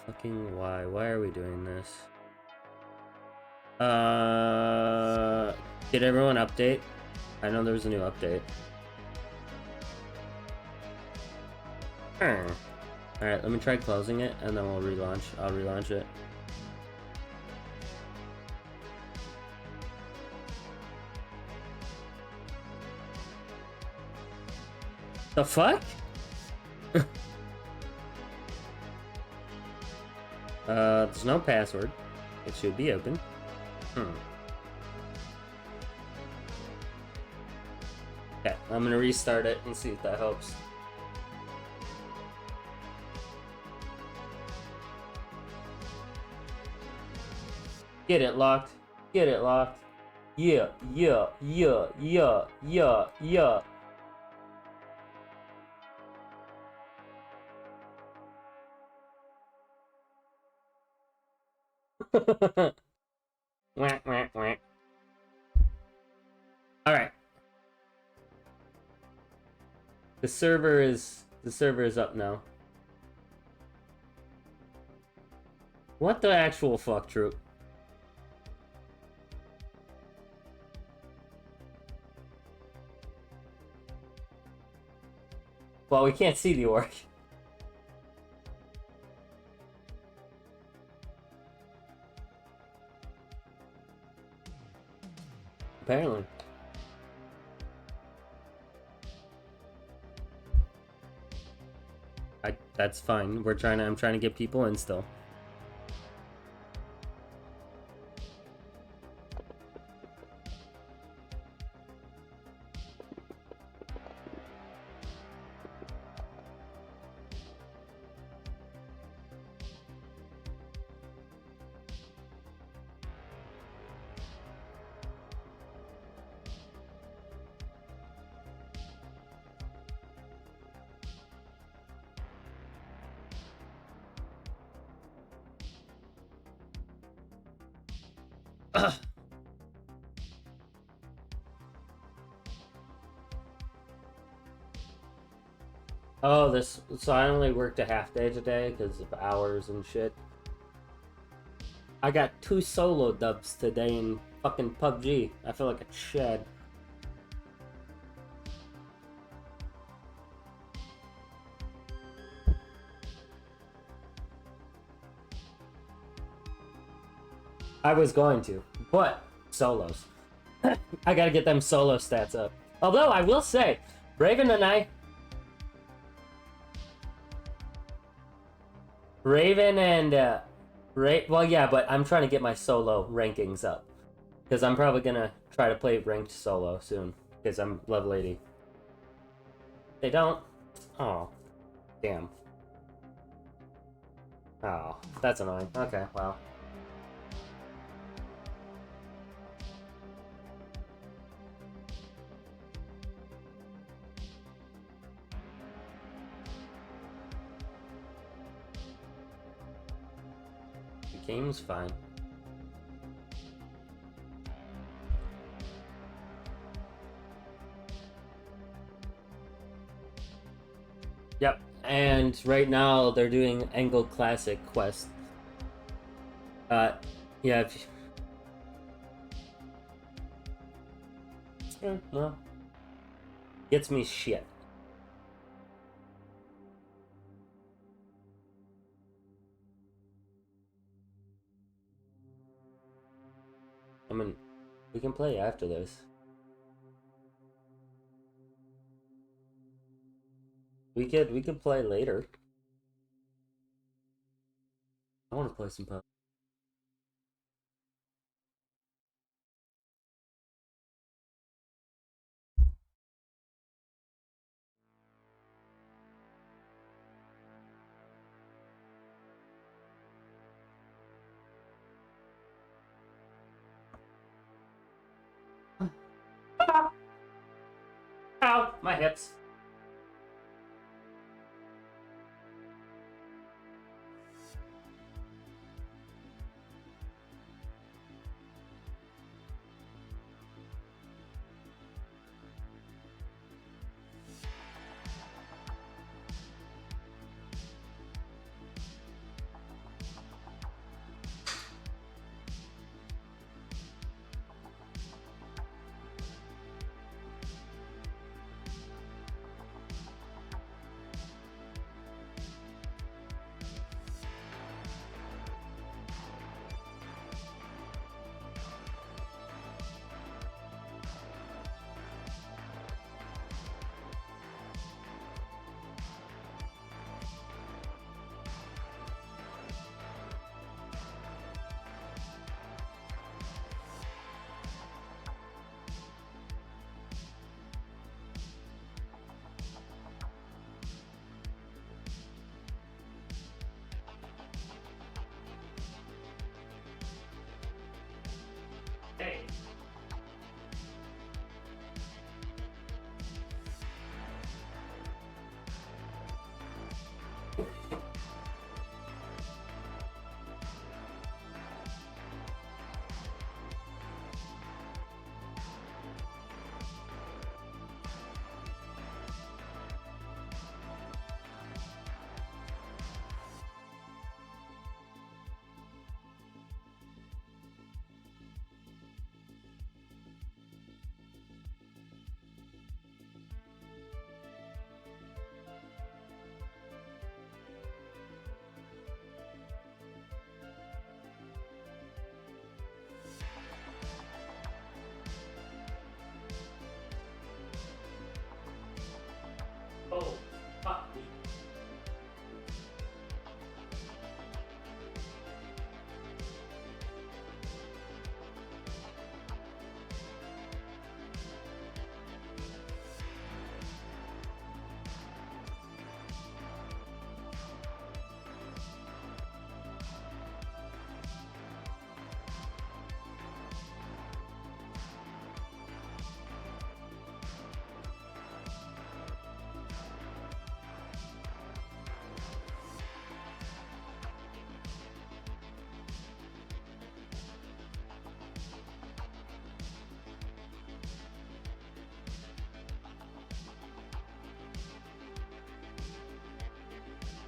Fucking why? Why are we doing this? Did everyone update? I know there was a new update. Alright, let me try closing it and then we'll relaunch. I'll relaunch it. The fuck? There's no password. It should be open. Okay, I'm gonna restart it and see if that helps. Get it locked. Get it locked. Yeah, yeah, yeah, yeah, yeah, yeah. Whack, whack, whack. All right. The server is up now. What the actual fuck, troop? Well, we can't see the orc. Apparently. That's fine. I'm trying to get people in still. Oh, so I only worked a half day today because of hours and shit. I got 2 solo dubs today in fucking PUBG. I feel like a chad. I was going to, but solos. I gotta get them solo stats up. Although I will say, Raven and I. Well, yeah, but I'm trying to get my solo rankings up. Because I'm probably gonna try to play ranked solo soon. Because I'm level 80. They don't? Oh. Damn. Oh, that's annoying. Okay, well. The game's fine. Yep, and right now they're doing Angle Classic quest. Yeah. Well, gets me shit. I mean, we can play after this. We could play later. I want to play some PUBG. Ow, my hips.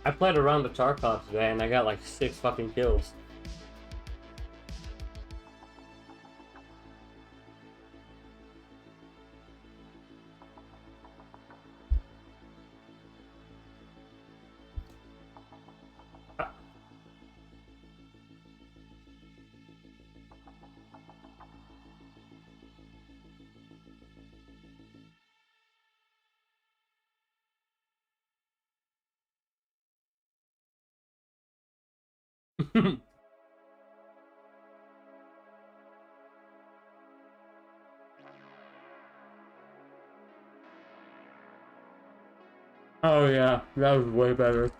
I played around the Tarkov today and I got like 6 fucking kills. Oh yeah, that was way better.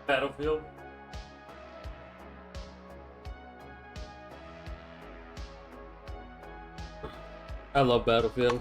Battlefield. I love Battlefield.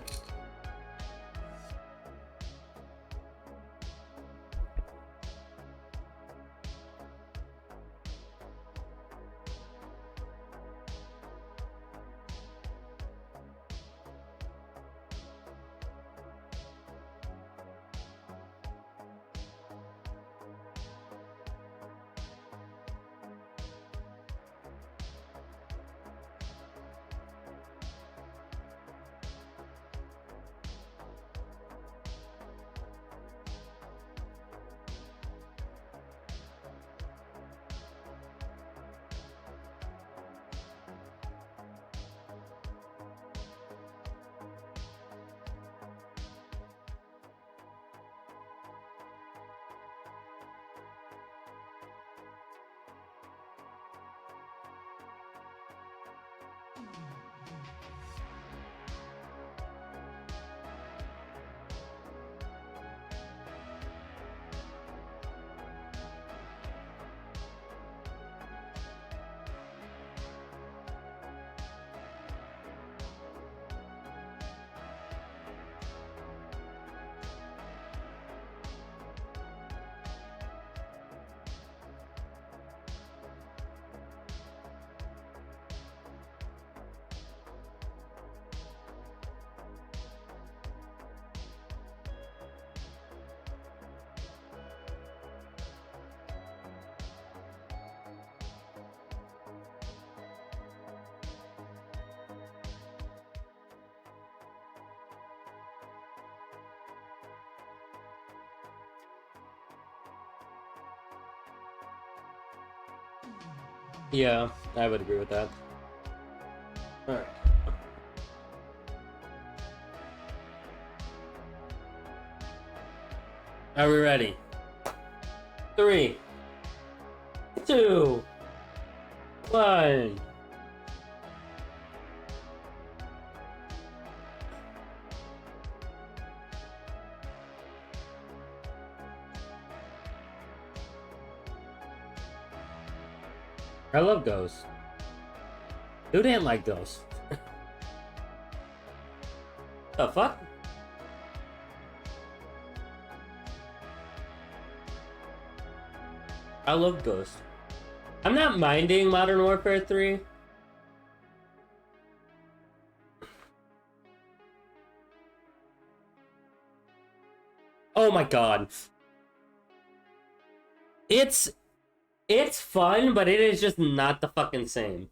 Yeah, I would agree with that. Alright. Are we ready? 3, 2, 1. I love Ghost. Who didn't like Ghost? The fuck? I love Ghost. I'm not minding Modern Warfare 3. Oh my god. It's fun, but it is just not the fucking same.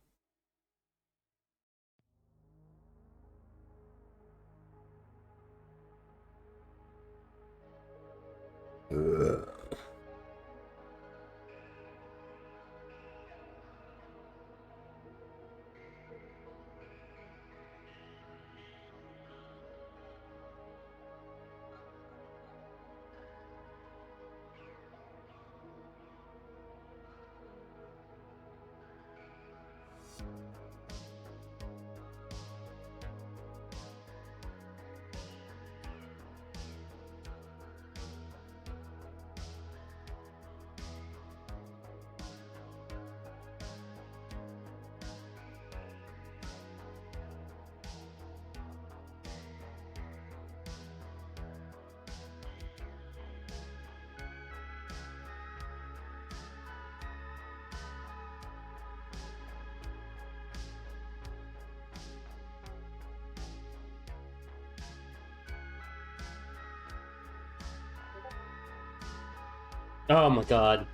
Oh my god.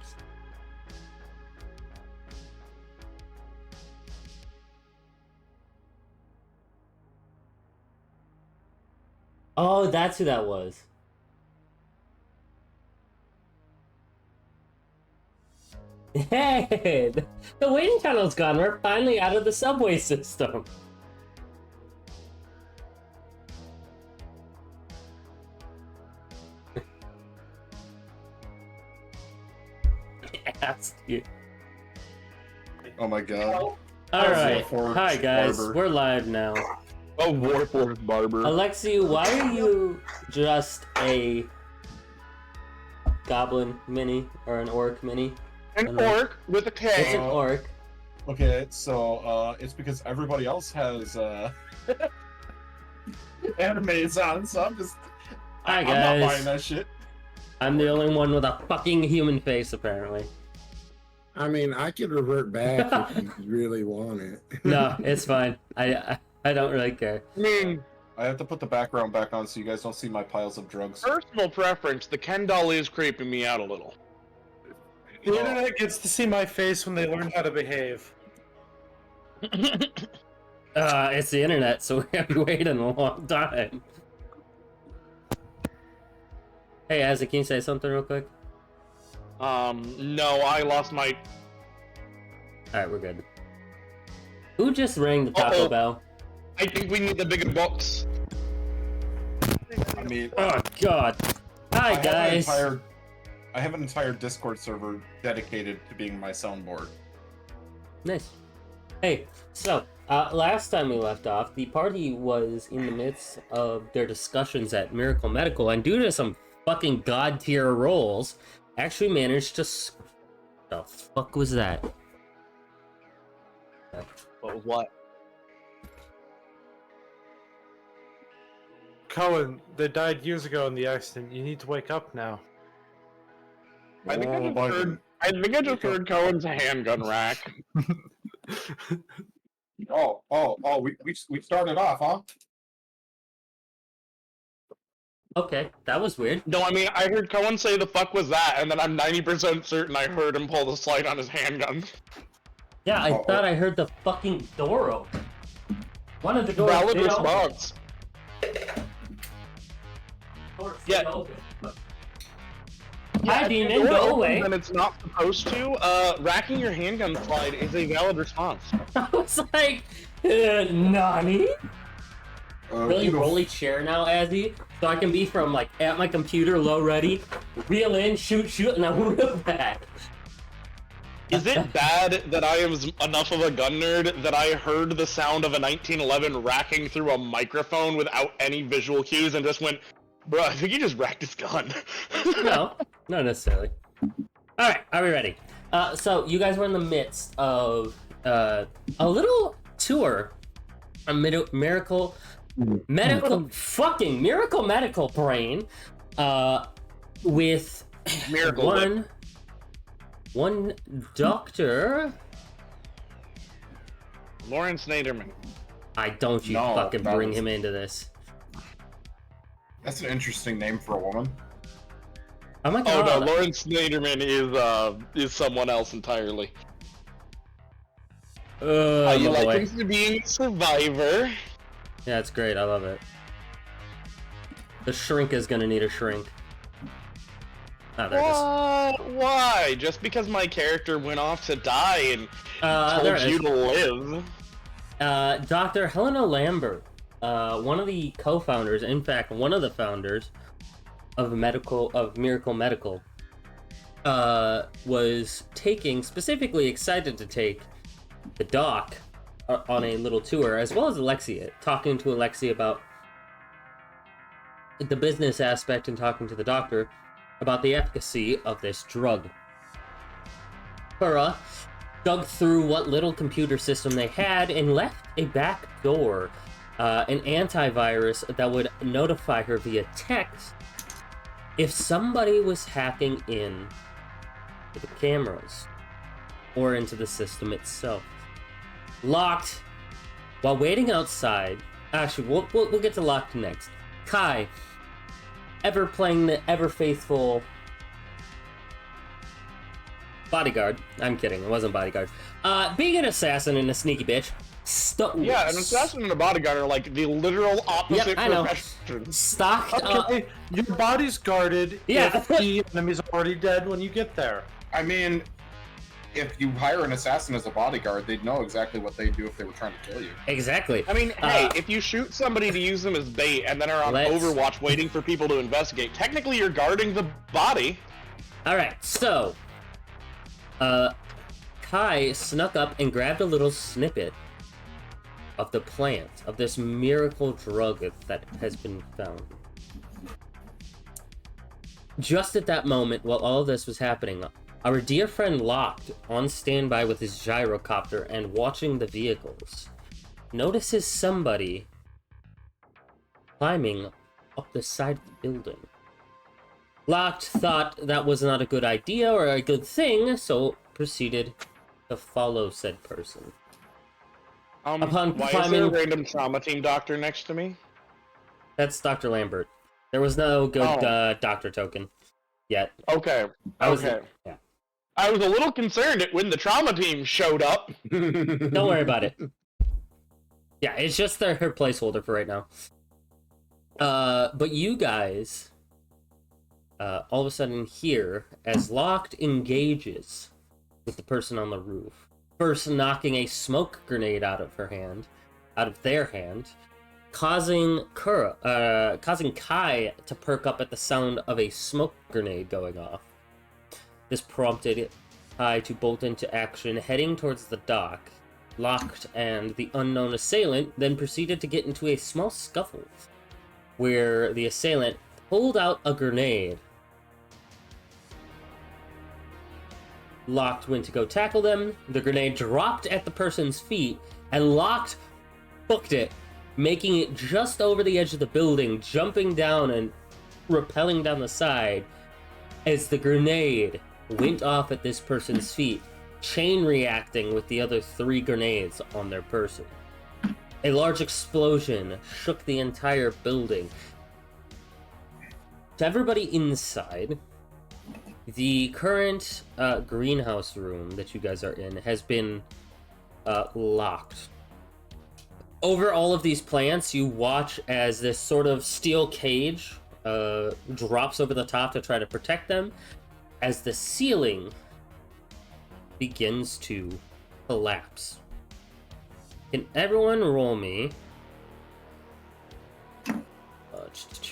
Oh, that's who that was. Hey, the waiting tunnel's gone. We're finally out of the subway system. Asked you. Oh my god. All right. Warforged Hi guys. Barber. We're live now. Oh, Warforged Barber. Alexi, why are you just a goblin mini or an orc mini? An orc with a It's K. an orc. Okay, so it's because everybody else has animes on, so I'm just Hi I'm guys. not buying that shit. I'm the only one with a fucking human face, apparently. I mean, I could revert back if you really want it. No, it's fine. I don't really care. I mean, I have to put the background back on so you guys don't see my piles of drugs. personal preference, the Ken doll is creeping me out a little. The internet gets to see my face when they learn how to behave. It's the internet, so we have to wait a long time. Hey, Azzy, can you say something real quick? No, I lost my... Alright, we're good. Who just rang the Taco Uh-oh. Bell? I think we need the bigger box. I mean, Oh, God. Hi, guys. I have an entire Discord server dedicated to being my soundboard. Nice. Hey, so, last time we left off, the party was in the midst of their discussions at Miracle Medical, and due to some fucking god-tier rolls, actually managed to... The fuck was that? What? Cohen, they died years ago in the accident. You need to wake up now. I think I Oh, just Biden. heard... I think I just heard Cohen's handgun rack. We started off, huh? Okay, that was weird. No, I mean, I heard Cohen say the fuck was that, and then I'm 90% certain I heard him pull the slide on his handgun. Yeah, I Uh-oh. thought I heard the fucking door open. One of the doors Valid did response. open. Yeah. Hi, if the demon, door go opens away. And it's not supposed to. Racking your handgun slide is a valid response. I was like, Nani? Really who the rolly chair now, Azzy, so I can be from like at my computer, low ready, reel in, shoot, and then reel back. Is it bad that I am enough of a gun nerd that I heard the sound of a 1911 racking through a microphone without any visual cues and just went, bro, I think he just racked his gun. No, not necessarily. All right, are we ready? So you guys were in the midst of a little tour, a miracle medical brain, with Miracle one doctor. Lawrence Naderman. Don't you No, fucking that bring was- him into this. That's an interesting name for a woman. Oh my Oh god. no, Lawrence Naderman is someone else entirely. Oh, You my like boy. him to being a survivor. Yeah, it's great. I love it. The shrink is gonna need a shrink. Oh, there it is. What? Why? Just because my character went off to die and There told it you is. to live? Dr. Helena Lambert, one of the co-founders, in fact, one of the founders of Miracle Medical, was specifically excited to take the doc on a little tour, as well as Alexia, talking to Alexia about the business aspect and talking to the doctor about the efficacy of this drug. Kura dug through what little computer system they had and left a back door, an antivirus that would notify her via text if somebody was hacking in to the cameras or into the system itself. Locked. While waiting outside, actually, we'll get to locked next. Kai, ever playing the ever faithful Bodyguard. I'm kidding. It wasn't bodyguard. Being an assassin and a sneaky bitch. Yeah, an assassin and a bodyguard are like the literal opposite I know. professions. Stocked up. Okay, your body's guarded Yeah. if the enemy's already dead when you get there. I mean, if you hire an assassin as a bodyguard, they'd know exactly what they'd do if they were trying to kill you. Exactly. I mean, hey, if you shoot somebody to use them as bait and then are on Overwatch waiting for people to investigate, technically you're guarding the body. Alright, so... Kai snuck up and grabbed a little snippet of the plant, of this miracle drug that has been found. Just at that moment, while all of this was happening, our dear friend Locked, on standby with his gyrocopter and watching the vehicles, notices somebody climbing up the side of the building. Locked thought that was not a good idea or a good thing, so proceeded to follow said person. Upon why climbing... is there a random trauma team doctor next to me? That's Dr. Lambert. There was no good doctor token yet. Okay. Okay. Yeah. I was a little concerned when the trauma team showed up. Don't worry about it. Yeah, it's just her placeholder for right now. But you guys, all of a sudden hear as Locked engages with the person on the roof. First knocking a smoke grenade out of their hand, causing Kai to perk up at the sound of a smoke grenade going off. This prompted Kai to bolt into action, heading towards the dock. Locked and the unknown assailant then proceeded to get into a small scuffle, where the assailant pulled out a grenade. Locked went to go tackle them. The grenade dropped at the person's feet, and Locked hooked it, making it just over the edge of the building, jumping down and rappelling down the side as the grenade went off at this person's feet, chain reacting with the other 3 grenades on their person. A large explosion shook the entire building. To everybody inside, the current greenhouse room that you guys are in has been locked. Over all of these plants, you watch as this sort of steel cage drops over the top to try to protect them, as the ceiling begins to collapse. Can everyone roll me?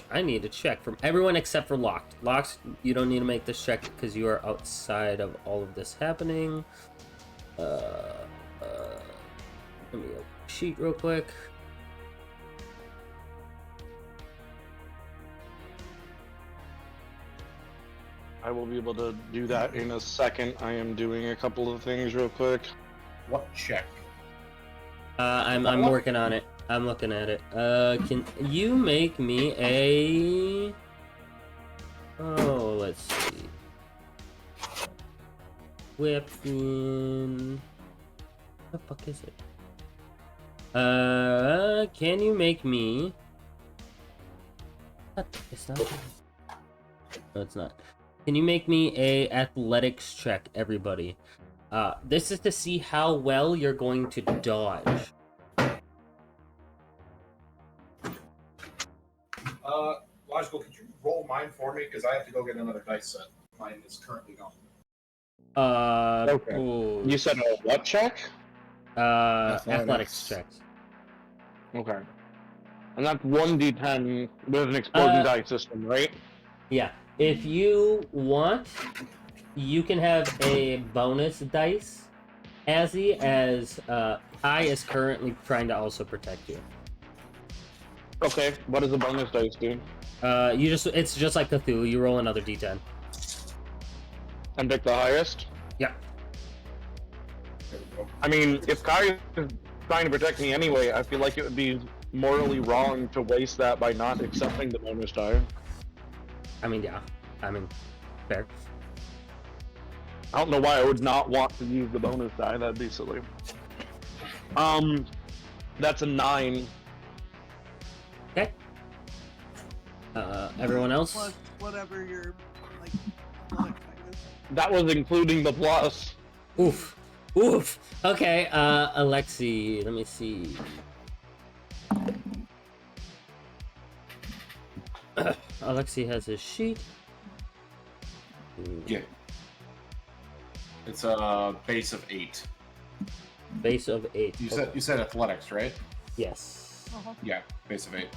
I need to check from everyone except for Locked. Locked, you don't need to make this check because you are outside of all of this happening. Let me open the sheet real quick. I will be able to do that in a second. I am doing a couple of things real quick. What check? I'm working on it. I'm looking at it. Can you make me a... Oh, let's see. Weapon... What the fuck is it? Can you make me... It's not... No, it's not. Can you make me a athletics check, everybody? This is to see how well you're going to dodge. Logical, could you roll mine for me? Because I have to go get another dice set. Mine is currently gone. Okay. Ooh. You said a what check? Athletics checks. Okay. And that's 1d10 with an exploding die system, right? Yeah. If you want, you can have a bonus dice, as I is currently trying to also protect you. Okay, what does the bonus dice do? It's just like Cthulhu, you roll another d10. And pick the highest? Yeah. I mean, if Kai is trying to protect me anyway, I feel like it would be morally wrong to waste that by not accepting the bonus die. I mean, yeah. I mean, fair. I don't know why I would not want to use the bonus die, that'd be silly. That's a 9. Okay. Everyone else? Plus whatever your like athletic type is. That was including the plus. Oof. Oof. Okay, Alexi, let me see. Alexi has his sheet. Yeah. It's a base of 8. Base of 8. You said athletics, right? Yes. Yeah, base of 8.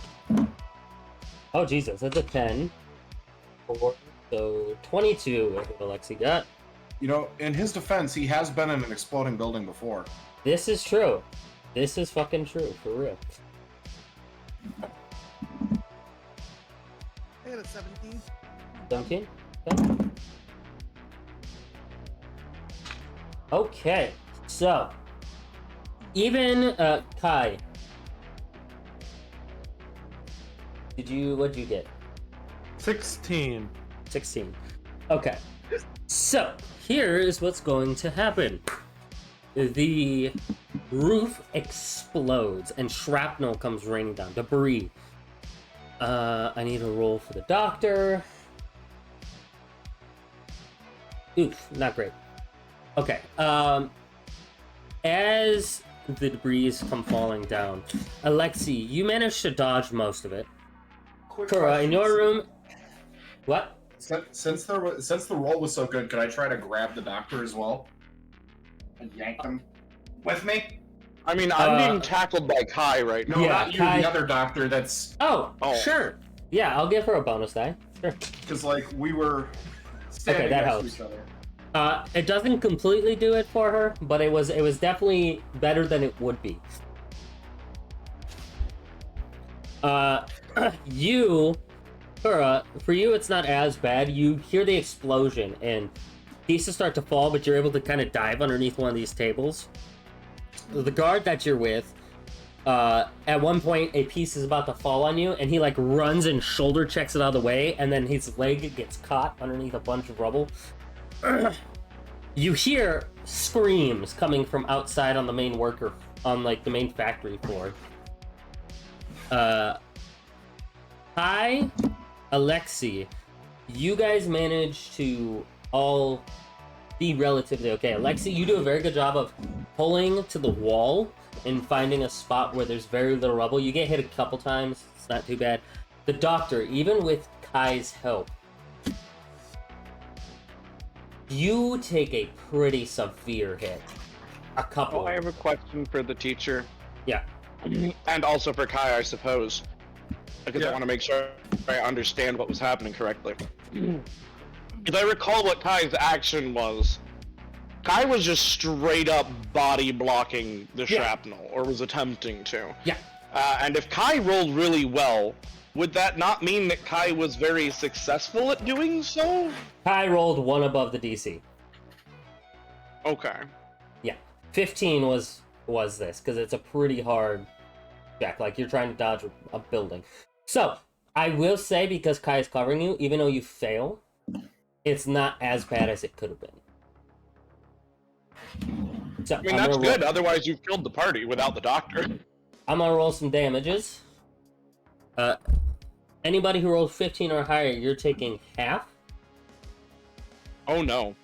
Oh, Jesus, that's a 10. 4, so 22 is what Alexi got. You know, in his defense, he has been in an exploding building before. This is true. This is fucking true, for real. I got a 17. 17? Okay. Okay, so even Kai, what'd you get? 16. 16. Okay, so here is what's going to happen. The roof explodes and shrapnel comes raining down, debris. I need a roll for the doctor. Oof, not great. Okay, as the debris come falling down, Alexi, you managed to dodge most of it. Kura, in your room... What? Since the roll was so good, could I try to grab the doctor as well? And yank them with me? I mean, I'm being tackled by Kai right now. No, Yeah, not you, Kai- the other doctor that's... Oh, Oh. sure. Yeah, I'll give her a bonus die. Sure. Because, like, we were standing that next helps. to each other. It doesn't completely do it for her, but it was definitely better than it would be. You, Kura, for you it's not as bad. You hear the explosion and pieces start to fall, but you're able to kind of dive underneath one of these tables. The guard that you're with, at one point a piece is about to fall on you, and he like runs and shoulder checks it out of the way, and then his leg gets caught underneath a bunch of rubble. You hear screams coming from outside on the main the main factory floor. Hi, Alexi. You guys managed to all be relatively okay. Alexi, you do a very good job of pulling to the wall and finding a spot where there's very little rubble. You get hit a couple times. It's not too bad. The doctor, even with Kai's help, you take a pretty severe hit. A couple. Oh, I have a question for the teacher. Yeah. And also for Kai, I suppose. Because I Yeah. want to make sure I understand what was happening correctly. Because I recall what Kai's action was. Kai was just straight up body blocking the Yeah. shrapnel, or was attempting to. Yeah. And if Kai rolled really well, would that not mean that Kai was very successful at doing so? Kai rolled one above the DC. Okay. Yeah. 15 was this, because it's a pretty hard check. Like, you're trying to dodge a building. So, I will say, because Kai is covering you, even though you fail, it's not as bad as it could have been. So, I mean, that's good. Otherwise, you've killed the party without the doctor. I'm gonna roll some damages. Anybody who rolls 15 or higher, you're taking half. Oh, no.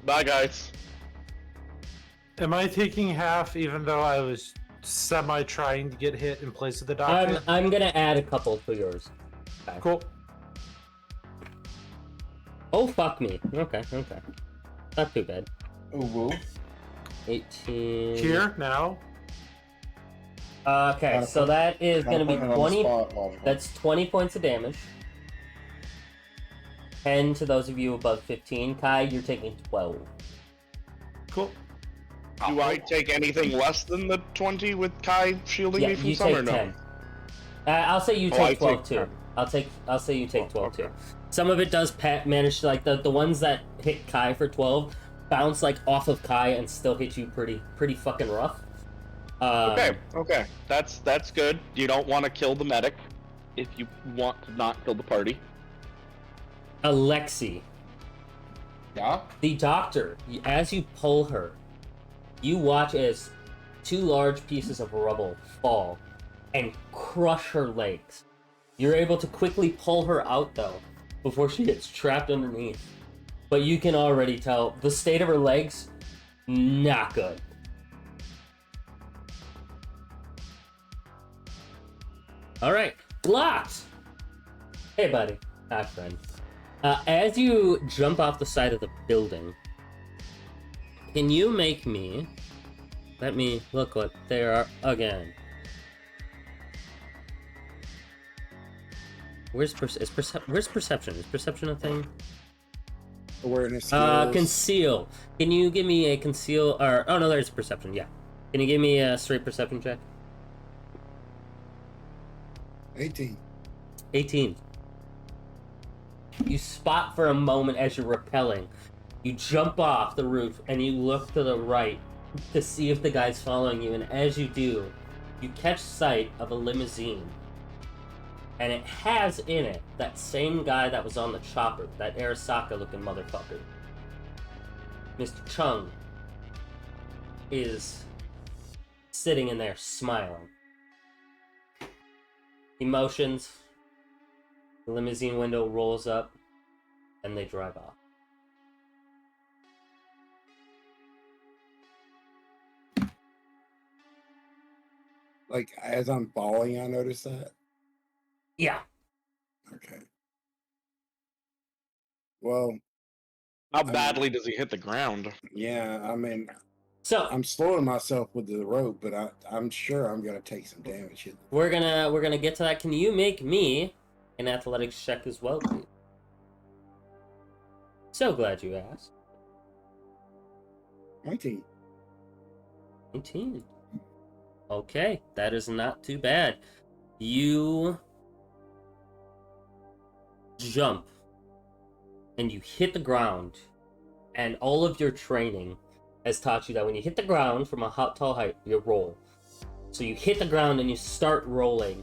Bye, guys. Am I taking half even though I was semi trying to get hit in place of the doctor? I'm gonna add a couple to yours. Okay. Cool. Oh, fuck me. Okay. Not too bad. Ooh, woo. 18. Here, now. Okay, so that is gonna be 20. Logical. That's 20 points of damage. 10 to those of you above 15. Kai, you're taking 12. Cool. Do I take anything less than the 20 with Kai shielding Yeah, me from you some, or take no? 10. I'll say you Oh, I take 12 take too. 10. I'll say you take 12 okay. too. Some of it does manage to, like, the ones that hit Kai for 12 bounce like off of Kai and still hit you pretty fucking rough. Okay. That's good. You don't want to kill the medic if you want to not kill the party. Alexi, Yeah? the doctor, as you pull her, you watch as 2 large pieces of rubble fall and crush her legs. You're able to quickly pull her out, though, before she gets trapped underneath. but you can already tell the state of her legs, not good. All right, Blocks. Hey, buddy. Hi, friend. As you jump off the side of the building, can you make me... Let me look what they are again. Where's perception? Is perception a thing? Awareness skills. Conceal. Can you give me a conceal... Or, oh, no, there's perception, yeah. Can you give me a straight perception check? 18. 18. You spot for a moment as you're rappelling. You jump off the roof and you look to the right to see if the guy's following you, and as you do, you catch sight of a limousine. And it has in it that same guy that was on the chopper, that Arasaka-looking motherfucker. Mr. Chung is sitting in there smiling. He motions, the limousine window rolls up, and they drive off. Like, as I'm falling, I notice that. Yeah. Okay. Well, How badly does he hit the ground? yeah, I mean, So I'm slowing myself with the rope, but I'm sure I'm gonna take some damage here. we're gonna get to that. Can you make me an athletics check as well, please? So glad you asked. 19. 19. Okay, that is not too bad. You jump and you hit the ground, and all of your training has taught you that when you hit the ground from a tall height, you roll. So you hit the ground and you start rolling,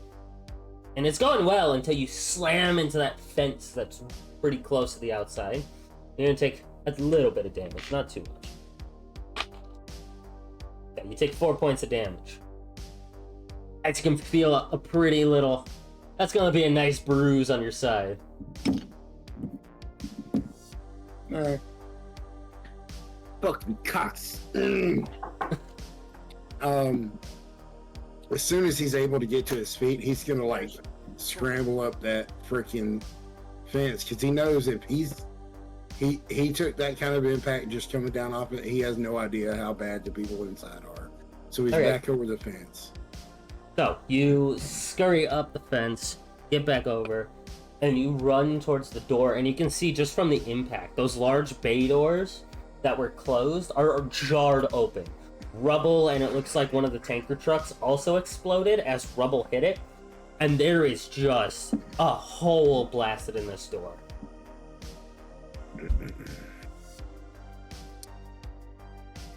and it's going well until you slam into that fence that's pretty close to the outside. You're gonna take a little bit of damage, not too much. Yeah, you take 4 points of damage. As you can feel a pretty little... That's gonna be a nice bruise on your side. Alright. Fucking cocks. As soon as he's able to get to his feet, he's gonna like scramble up that freaking fence, because he knows if he took that kind of impact just coming down off it, he has no idea how bad the people inside are. So he's Okay. back over the fence. So, you scurry up the fence, get back over, and you run towards the door, and you can see just from the impact, those large bay doors that were closed are jarred open. Rubble, and it looks like one of the tanker trucks also exploded as rubble hit it, and there is just a hole blasted in this door.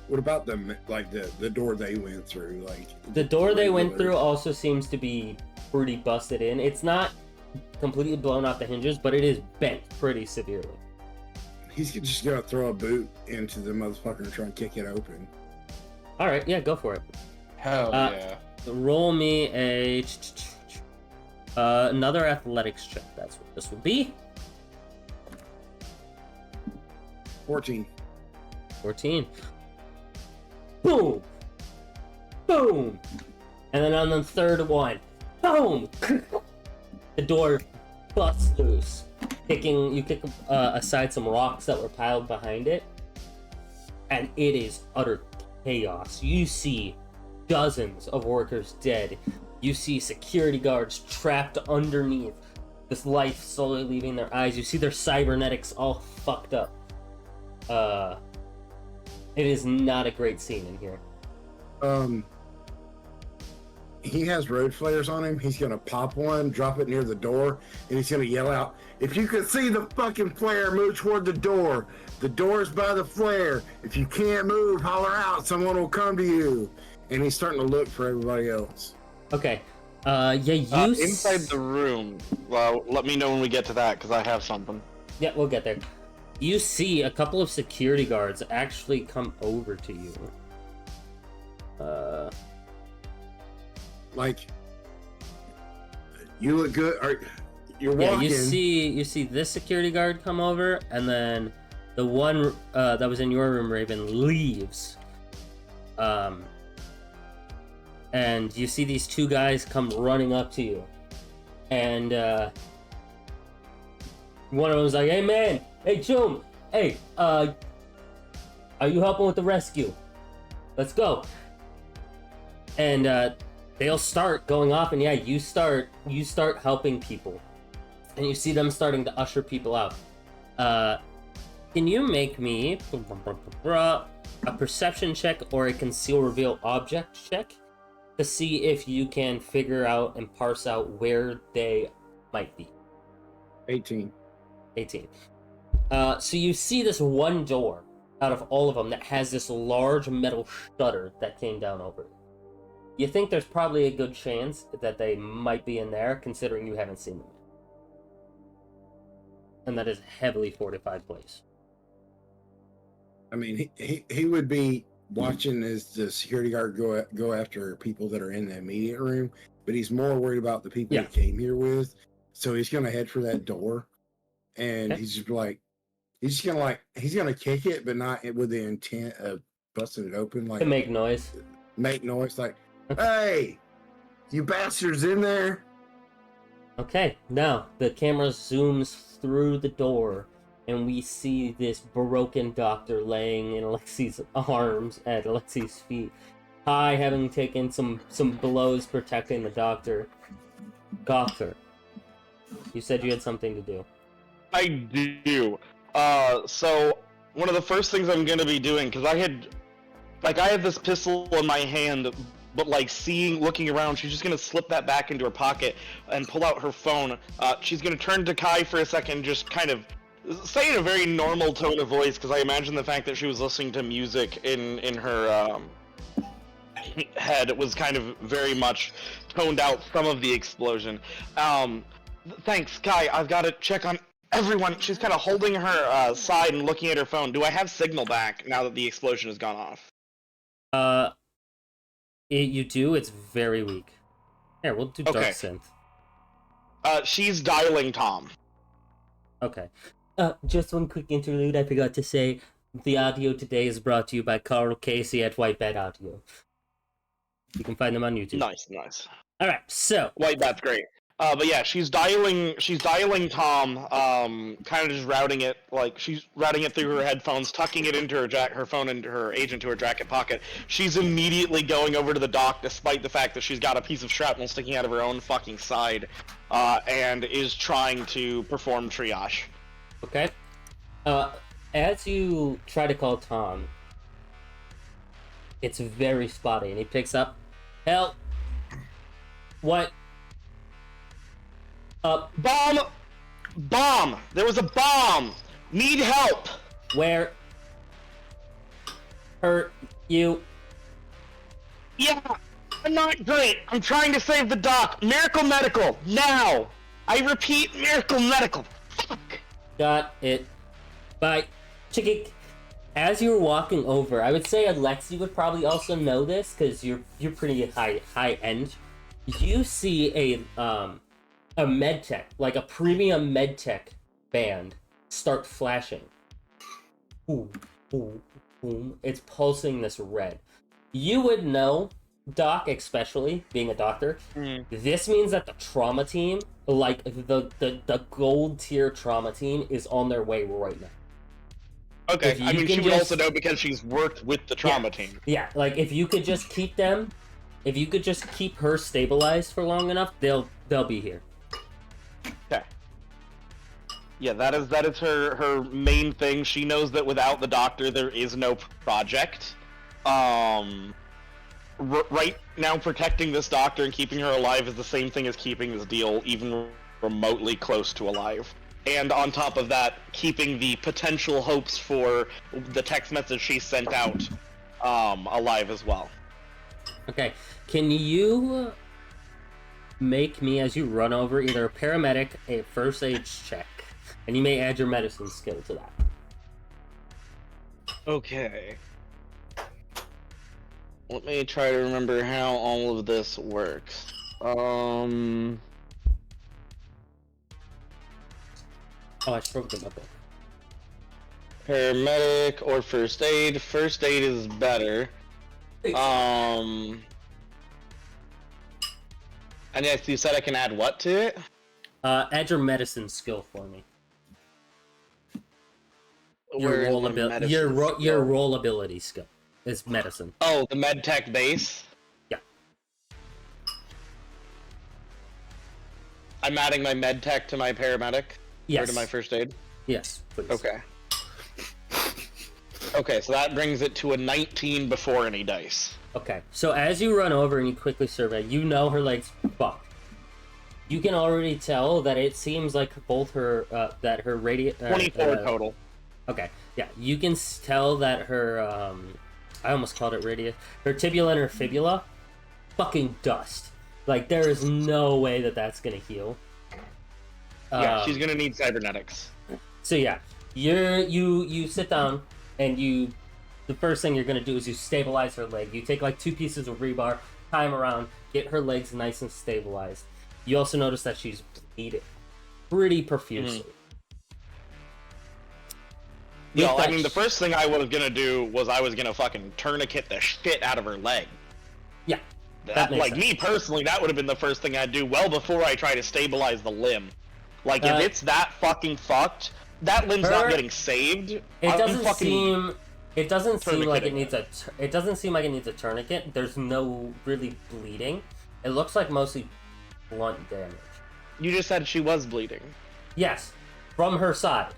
What about the door they went through? Like The door they went regular- through also seems to be pretty busted in. It's not completely blown off the hinges, but it is bent pretty severely. He's just gonna throw a boot into the motherfucker and try and kick it open. Alright, yeah, go for it. Hell yeah. Roll me another athletics check. That's what this would be. 14. 14. Boom! Boom! And then on the third one, boom! The door busts loose. You kick aside some rocks that were piled behind it, and it is utter chaos. You see dozens of workers dead. You see security guards trapped underneath, this life slowly leaving their eyes. You see their cybernetics all fucked up. It is not a great scene in here. He has road flares on him. He's gonna pop one, drop it near the door, and he's gonna yell out, "If you can see the fucking flare, move toward the door. The door's by the flare. If you can't move, holler out. Someone will come to you." And he's starting to look for everybody else. Okay. Yeah, you Inside the room. Well, let me know when we get to that, because I have something. Yeah, we'll get there. You see a couple of security guards actually come over to you. Like, you look good. You're Yeah, walking. you see this security guard come over, and then the one that was in your room, Raven, leaves. And you see these two guys come running up to you. And one of them's like, "Hey man, hey Chum, hey, are you helping with the rescue? Let's go." And they'll start going off, and yeah, you start helping people. And you see them starting to usher people out. Can you make me a perception check or a conceal reveal object check to see if you can figure out and parse out where they might be? 18. So you see this one door out of all of them that has this large metal shutter that came down over it. You think there's probably a good chance that they might be in there, considering you haven't seen them yet. And that is a heavily fortified place. I mean, he would be watching as the security guard go after people that are in the immediate room, but he's more worried about the people he came here with. So he's gonna head for that door, and he's gonna kick it, but not with the intent of busting it open, like to make noise. Like, "Hey, you bastards in there!" Okay, now the camera zooms through the door, and we see this broken doctor laying in Alexi's arms at Alexi's feet. Kai having taken some blows protecting the doctor. Doctor, you said you had something to do. I do. So one of the first things I'm gonna be doing, because I had this pistol in my hand, but looking around, she's just gonna slip that back into her pocket and pull out her phone. She's gonna turn to Kai for a second, just kind of say in a very normal tone of voice, because I imagine the fact that she was listening to music in her head was kind of very much toned out some of the explosion. Thanks, Kai. I've got to check on everyone. She's kind of holding her side and looking at her phone. Do I have signal back now that the explosion has gone off? You do. It's very weak. Here, we'll do dark synth. She's dialing Tom. Okay. Just one quick interlude. I forgot to say, the audio today is brought to you by Carl Casey at White Bat Audio. You can find them on YouTube. Nice. All right, so White Bat's great. But yeah, she's dialing Tom, kind of just routing it, she's routing it through her headphones, tucking it into her phone into her agent to her jacket pocket. She's immediately going over to the doc, despite the fact that she's got a piece of shrapnel sticking out of her own fucking side, and is trying to perform triage. Okay. As you try to call Tom, it's very spotty, and he picks up. Help! What? Bomb! There was a bomb! Need help! Where? Hurt you? Yeah, I'm not great. I'm trying to save the doc. Miracle Medical, now! I repeat, Miracle Medical. Fuck! Got it. Bye. Chicky. As you're walking over, I would say Alexi would probably also know this, because you're pretty high end. You see a med tech, like a premium med tech band, start flashing. Boom, boom, boom. It's pulsing this red. You would know, Doc, especially being a doctor, this means that the trauma team, like the gold tier trauma team, is on their way right now. Okay, I mean, she would also know because she's worked with the trauma team. Yeah, like if you could just keep them, if you could just keep her stabilized for long enough, they'll be here. Okay. Yeah, that is her main thing. She knows that without the doctor, there is no project. Right now, protecting this doctor and keeping her alive is the same thing as keeping this deal even remotely close to alive. And on top of that, keeping the potential hopes for the text message she sent out alive as well. Okay, can you make me, as you run over, either a paramedic, a first aid check, and you may add your medicine skill to that. Okay. Let me try to remember how all of this works. Oh, I stroked them up there. Paramedic or first aid? First aid is better. And yes, you said I can add what to it? Add your medicine skill for me. Where is my medicine skill? Your roll ability skill is medicine. Oh, the med tech base? Yeah. I'm adding my med tech to my paramedic? Yes. Or to my first aid? Yes, please. Okay. Okay, so that brings it to a 19 before any dice. Okay, so as you run over and you quickly survey, you know her leg's fucked. You can already tell that it seems like both her, that her 24 total. Okay, yeah, you can tell that her, I almost called it radius, her tibula and her fibula, fucking dust. Like, there is no way that that's gonna heal. Yeah, she's gonna need cybernetics. So yeah, you sit down, and the first thing you're gonna do is you stabilize her leg. You take like 2 pieces of rebar, tie them around, get her legs nice and stabilized. You also notice that she's bleeding pretty profusely. Yo, I mean, the first thing I was gonna do was I was gonna fucking tourniquet the shit out of her leg. Yeah. That, like, sense. Me personally, that would have been the first thing I'd do well before I try to stabilize the limb. Like, if it's that fucking fucked, that limb's not getting saved. It doesn't seem like it needs it doesn't seem like it needs a tourniquet. There's no really bleeding. It looks like mostly blunt damage. You just said she was bleeding. Yes, from her side.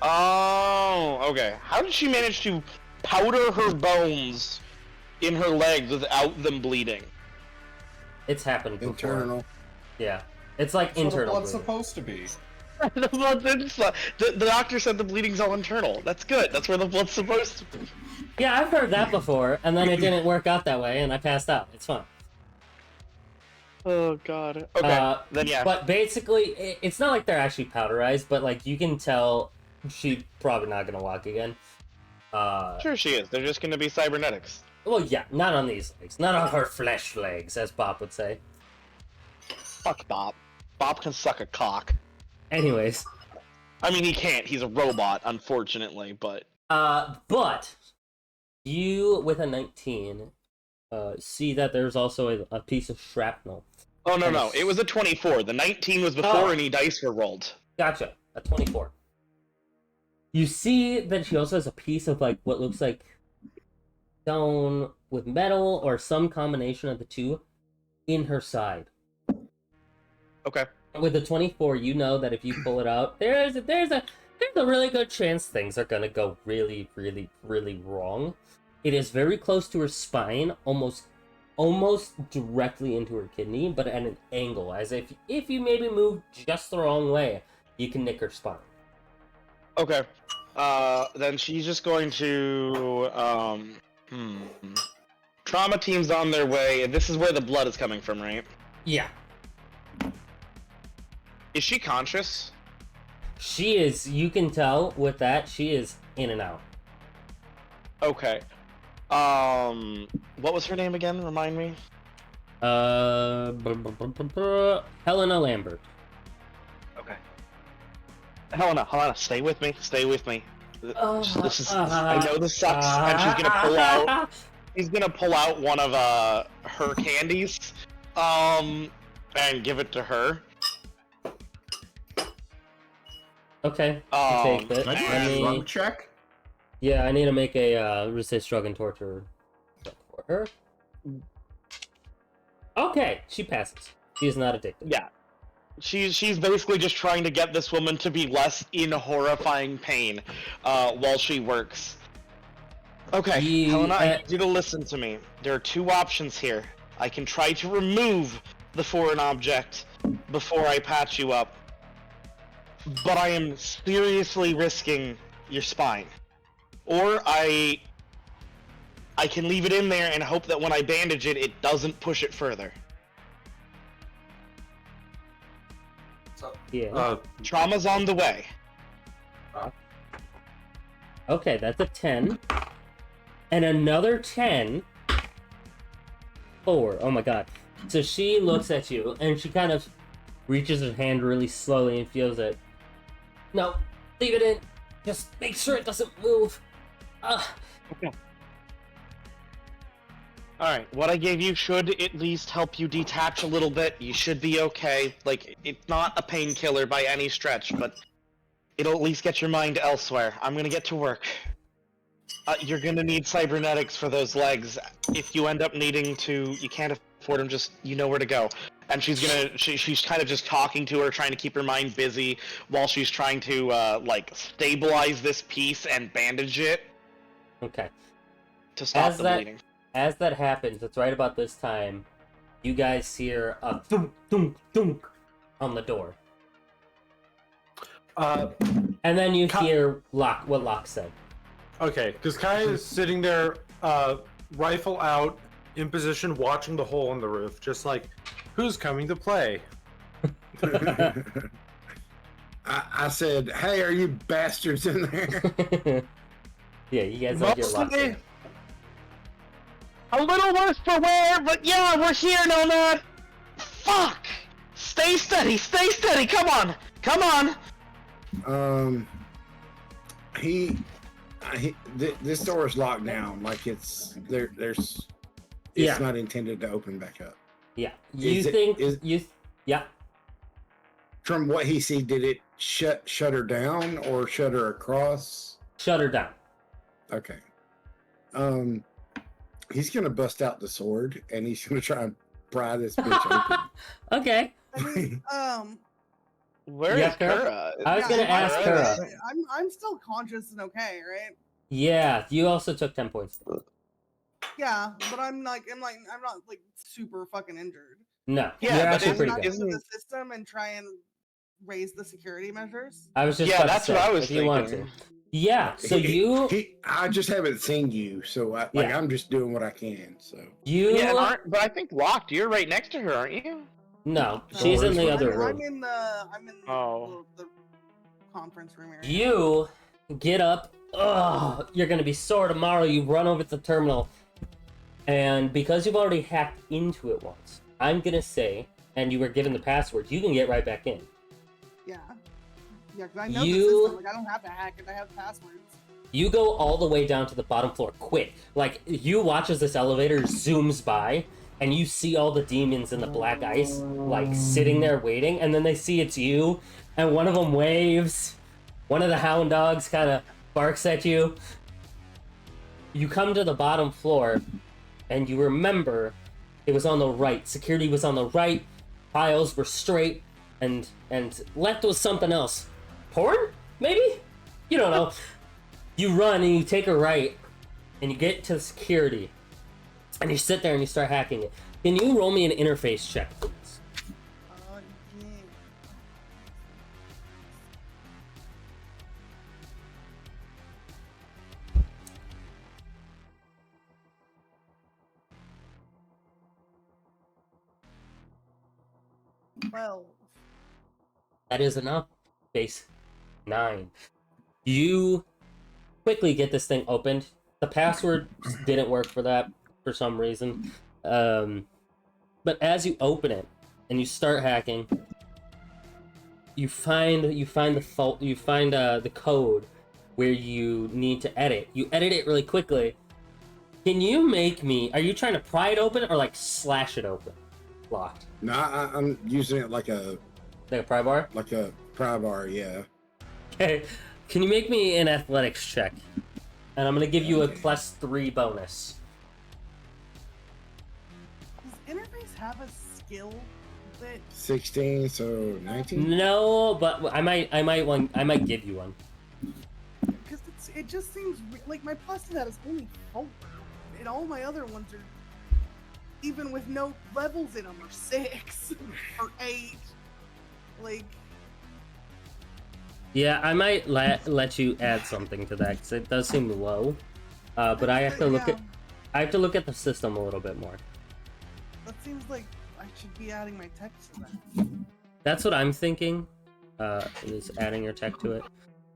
Oh, okay. How did she manage to powder her bones in her legs without them bleeding? It's happened before. Internal. Yeah. It's like That's internal. what the blood's supposed to be. The doctor said the bleeding's all internal. That's good. That's where the blood's supposed to be. Yeah, I've heard that before, and then it didn't work out that way, and I passed out. It's fine. Oh god. Okay. Then yeah. But basically, it's not like they're actually powderized, but like you can tell she's probably not gonna walk again. Sure she is. They're just gonna be cybernetics. Well, yeah, not on these legs, not on her flesh legs, as Bob would say. Fuck Bob. Bob can suck a cock. Anyways. I mean, he can't. He's a robot, unfortunately, but... But you, with a 19, see that there's also a piece of shrapnel. Oh, no. It was a 24. The 19 was before any dice were rolled. Gotcha. A 24. You see that she also has a piece of, like, what looks like stone with metal or some combination of the two in her side. Okay. With the 24, you know that if you pull it out, there's a really good chance things are gonna go really, really, really wrong. It is very close to her spine, almost directly into her kidney, but at an angle, as if you maybe move just the wrong way, you can nick her spine. Okay. Then she's just going to, Trauma team's on their way. This is where the blood is coming from, right? Yeah. Is she conscious? She is, you can tell with that, she is in and out. Okay. What was her name again? Remind me. Helena Lambert. Okay. Helena, stay with me. Stay with me. This is. I know this sucks, and she's gonna pull out. She's gonna pull out one of her candies, and give it to her. Okay. Take that. Can I do a drug check? Yeah, I need to make a resist drug and torture check for her. Okay, she passes. She is not addicted. Yeah. She's basically just trying to get this woman to be less in horrifying pain while she works. Okay, Helena, I need you to listen to me. There are 2 options here. I can try to remove the foreign object before I patch you up, but I am seriously risking your spine. Or I can leave it in there and hope that when I bandage it, it doesn't push it further. Yeah. Trauma's on the way. Okay, that's a 10. And another 10. 4. Oh my god. So she looks at you, and she kind of reaches her hand really slowly and feels it. No, leave it in. Just make sure it doesn't move. Okay. Alright, what I gave you should at least help you detach a little bit. You should be okay. Like, it's not a painkiller by any stretch, but it'll at least get your mind elsewhere. I'm gonna get to work. You're gonna need cybernetics for those legs. If you end up needing to, you can't afford them, just, you know where to go. And she's kind of just talking to her, trying to keep her mind busy, while she's trying to, like, stabilize this piece and bandage it. Okay. To stop the bleeding. As that happens, it's right about this time, you guys hear a thunk, thunk, thunk on the door. And then you hear what Locke said. Okay, because Kai is sitting there, rifle out, in position, watching the hole in the roof, just like, who's coming to play? I said, hey, are you bastards in there? Yeah, you guys don't get locked in. A little worse for wear, but yeah, we're here, Nomad! Fuck! Stay steady, come on! Come on! This door is locked down, like it's not intended to open back up. Yeah. Yeah. From what he see, did it shut her down or shut her across? Shut her down. Okay. He's gonna bust out the sword and he's gonna try and pry this bitch open. Okay. I mean, Where is Kara? I was gonna ask Kara. I'm still conscious and okay, right? Yeah, you also took 10 points. Yeah, but I'm not like super fucking injured. No, Yeah, you're but actually pretty Not good. into the system and try and raise the security measures. I was just Yeah, about that's to say, what I was if you want to. thinking. Yeah, so I just haven't seen you, so I'm just doing what I can. So Yeah, but I think Locked, you're right next to her, aren't you? No, she's in the other room. I'm in the conference room area. You get up. Oh, you're gonna be sore tomorrow. You run over to the terminal, and because you've already hacked into it once, I'm gonna say, and you were given the password, you can get right back in. Yeah, because I know the system. Like, I don't have to hack it. I have passwords. You go all the way down to the bottom floor, quick. Like, you watch as this elevator zooms by, and you see all the demons in the black ice, like, sitting there waiting, and then they see it's you, and one of them waves. One of the hound dogs kind of barks at you. You come to the bottom floor, and you remember it was on the right. Security was on the right, files were straight, and left was something else. Porn? Maybe? You don't know. You run and you take a right, and you get to security, and you sit there and you start hacking it. Can you roll me an interface check, please? Yeah. Well, That is enough. Base 9. You quickly get this thing opened. The password didn't work for that for some reason. But as you open it and you start hacking, you find the code where you need to edit. You edit it really quickly. Can you make me? Are you trying to pry it open or like slash it open? Locked. no, I'm using it like a pry bar. pry bar. Yeah. Okay. Can you make me an athletics check? And I'm gonna give you a +3 bonus. does Interface have a skill that? 16, so 19. No, but I might give you one. Because it just seems like my plus to that is only 4, and all my other ones are, even with no levels in them, are 6 or 8. Like. Yeah, I might let you add something to that because it does seem low. But I have to look at the system a little bit more. That seems like I should be adding my text to that. That's what I'm thinking. Is adding your tech to it.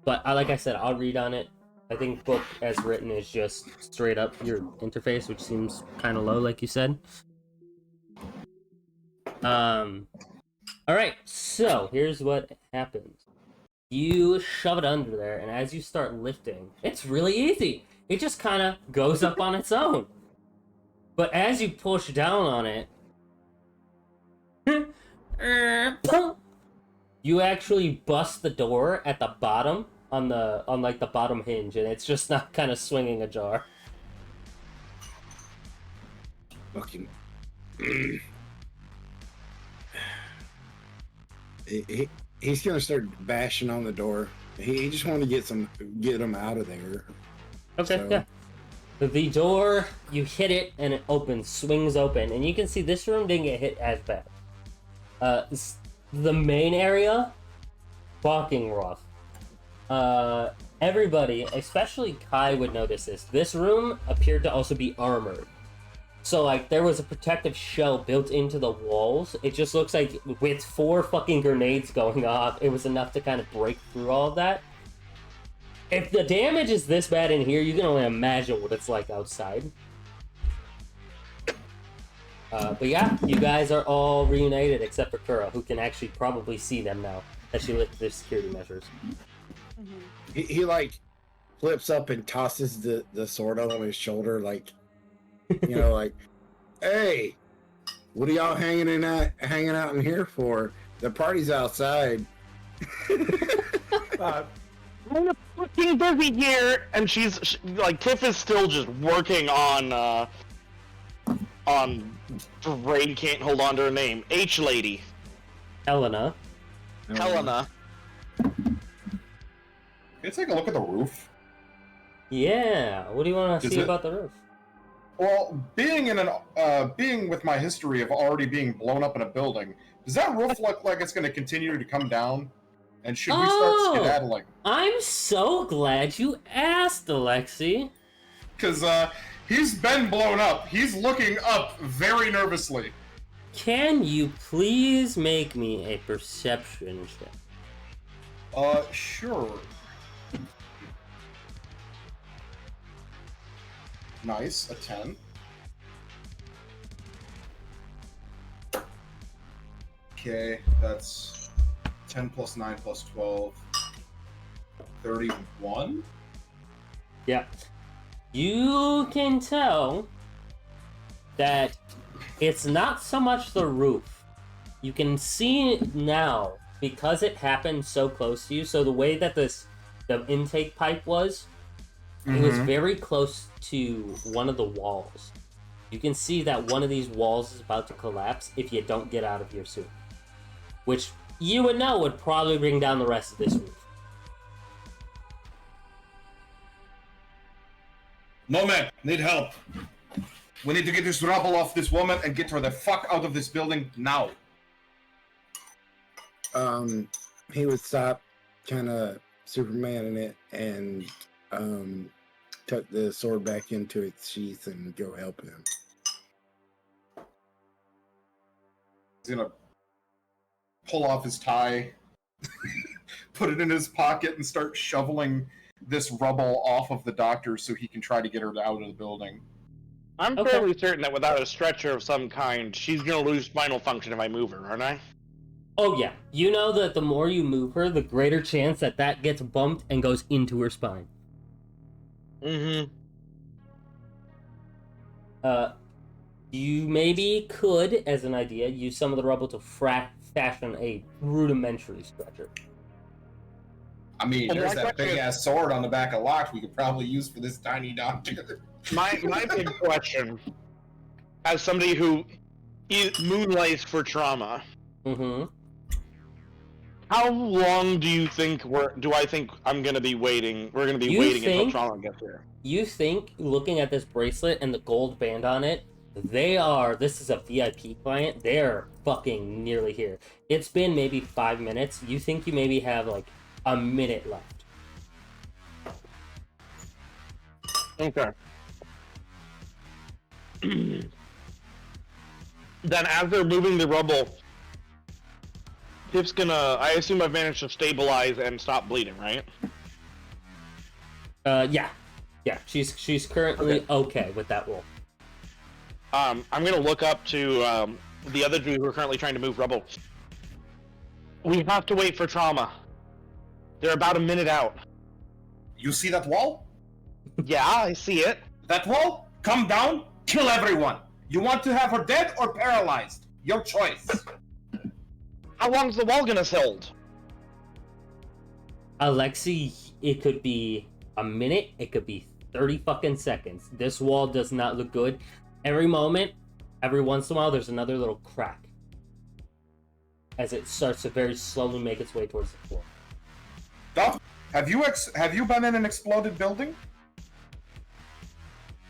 But like I said, I'll read on it. I think book as written is just straight up your interface, which seems kind of low, like you said. All right. So here's what happens. You shove it under there, and as you start lifting, it's really easy. It just kind of goes up on its own. But as you push down on it, you actually bust the door at the bottom on like the bottom hinge, and it's just not kind of swinging ajar. Fucking. He's gonna start bashing on the door. He just wanted to get him out of there. Okay, So- yeah. The door, you hit it and it opens, swings open, and you can see this room didn't get hit as bad. The main area, fucking rough. Everybody, especially Kai, would notice this. This room appeared to also be armored. So, like, there was a protective shell built into the walls. It just looks like with 4 fucking grenades going off, it was enough to kind of break through all of that. If the damage is this bad in here, you can only imagine what it's like outside. But yeah, you guys are all reunited except for Kura, who can actually probably see them now as she lifted their security measures. He like flips up and tosses the sword on his shoulder, like, you know, like, hey, what are y'all hanging out in here for? The party's outside. I'm fucking busy here, and like Tiff is still just working on brain can't hold on to her name. H lady, Helena. Helena. Can you take a look at the roof? Yeah, what do you want to Is see it- about the roof? Well, being with my history of already being blown up in a building, does that roof look like it's going to continue to come down? And should we start skedaddling? I'm so glad you asked, Alexi. Because he's been blown up. He's looking up very nervously. Can you please make me a perception check? Sure. Nice, a 10. Okay, that's 10 plus 9 plus 12. 31? Yeah. You can tell that it's not so much the roof. You can see now, because it happened so close to you, so the way that the intake pipe was, it was very close to one of the walls. You can see that one of these walls is about to collapse if you don't get out of your suit. Which you would know would probably bring down the rest of this roof. Moment, need help. We need to get this rubble off this woman and get her the fuck out of this building now. He would stop, kind of Superman in it, and tuck the sword back into its sheath and go help him. He's gonna pull off his tie, put it in his pocket, and start shoveling this rubble off of the doctor so he can try to get her out of the building. I'm Okay. fairly certain that without a stretcher of some kind, she's gonna lose spinal function if I move her, aren't I? Oh yeah, you know that the more you move her, the greater chance that that gets bumped and goes into her spine. Mm-hmm. You maybe could, as an idea, use some of the rubble to fashion a rudimentary stretcher. I mean, Well, there's my that question big ass sword on the back of Locke we could probably use for this tiny doctor. My big question, as somebody who moonlights for trauma, Mm-hmm. how long do you think I think I'm gonna be waiting? We're gonna be You waiting until think- trauma gets here. You think, looking at this bracelet and the gold band on it, this is a VIP client, they're fucking nearly here. It's been maybe 5 minutes. You think you maybe have like a minute left. Okay. Then as they're moving the rubble, Tiff's gonna, I assume I've managed to stabilize and stop bleeding, right? Yeah. Yeah, she's currently okay with that roll. I'm gonna look up to the other two who are currently trying to move rubble. We have to wait for trauma. They're about a minute out. You see that wall? Yeah, I see it. That wall? Come down, kill everyone. You want to have her dead or paralyzed? Your choice. How long's the wall gonna hold? Alexi, it could be a minute, it could be 30 fucking seconds. This wall does not look good. Every moment, every once in a while, there's another little crack as it starts to very slowly make its way towards the floor. Doc, have you been in an exploded building?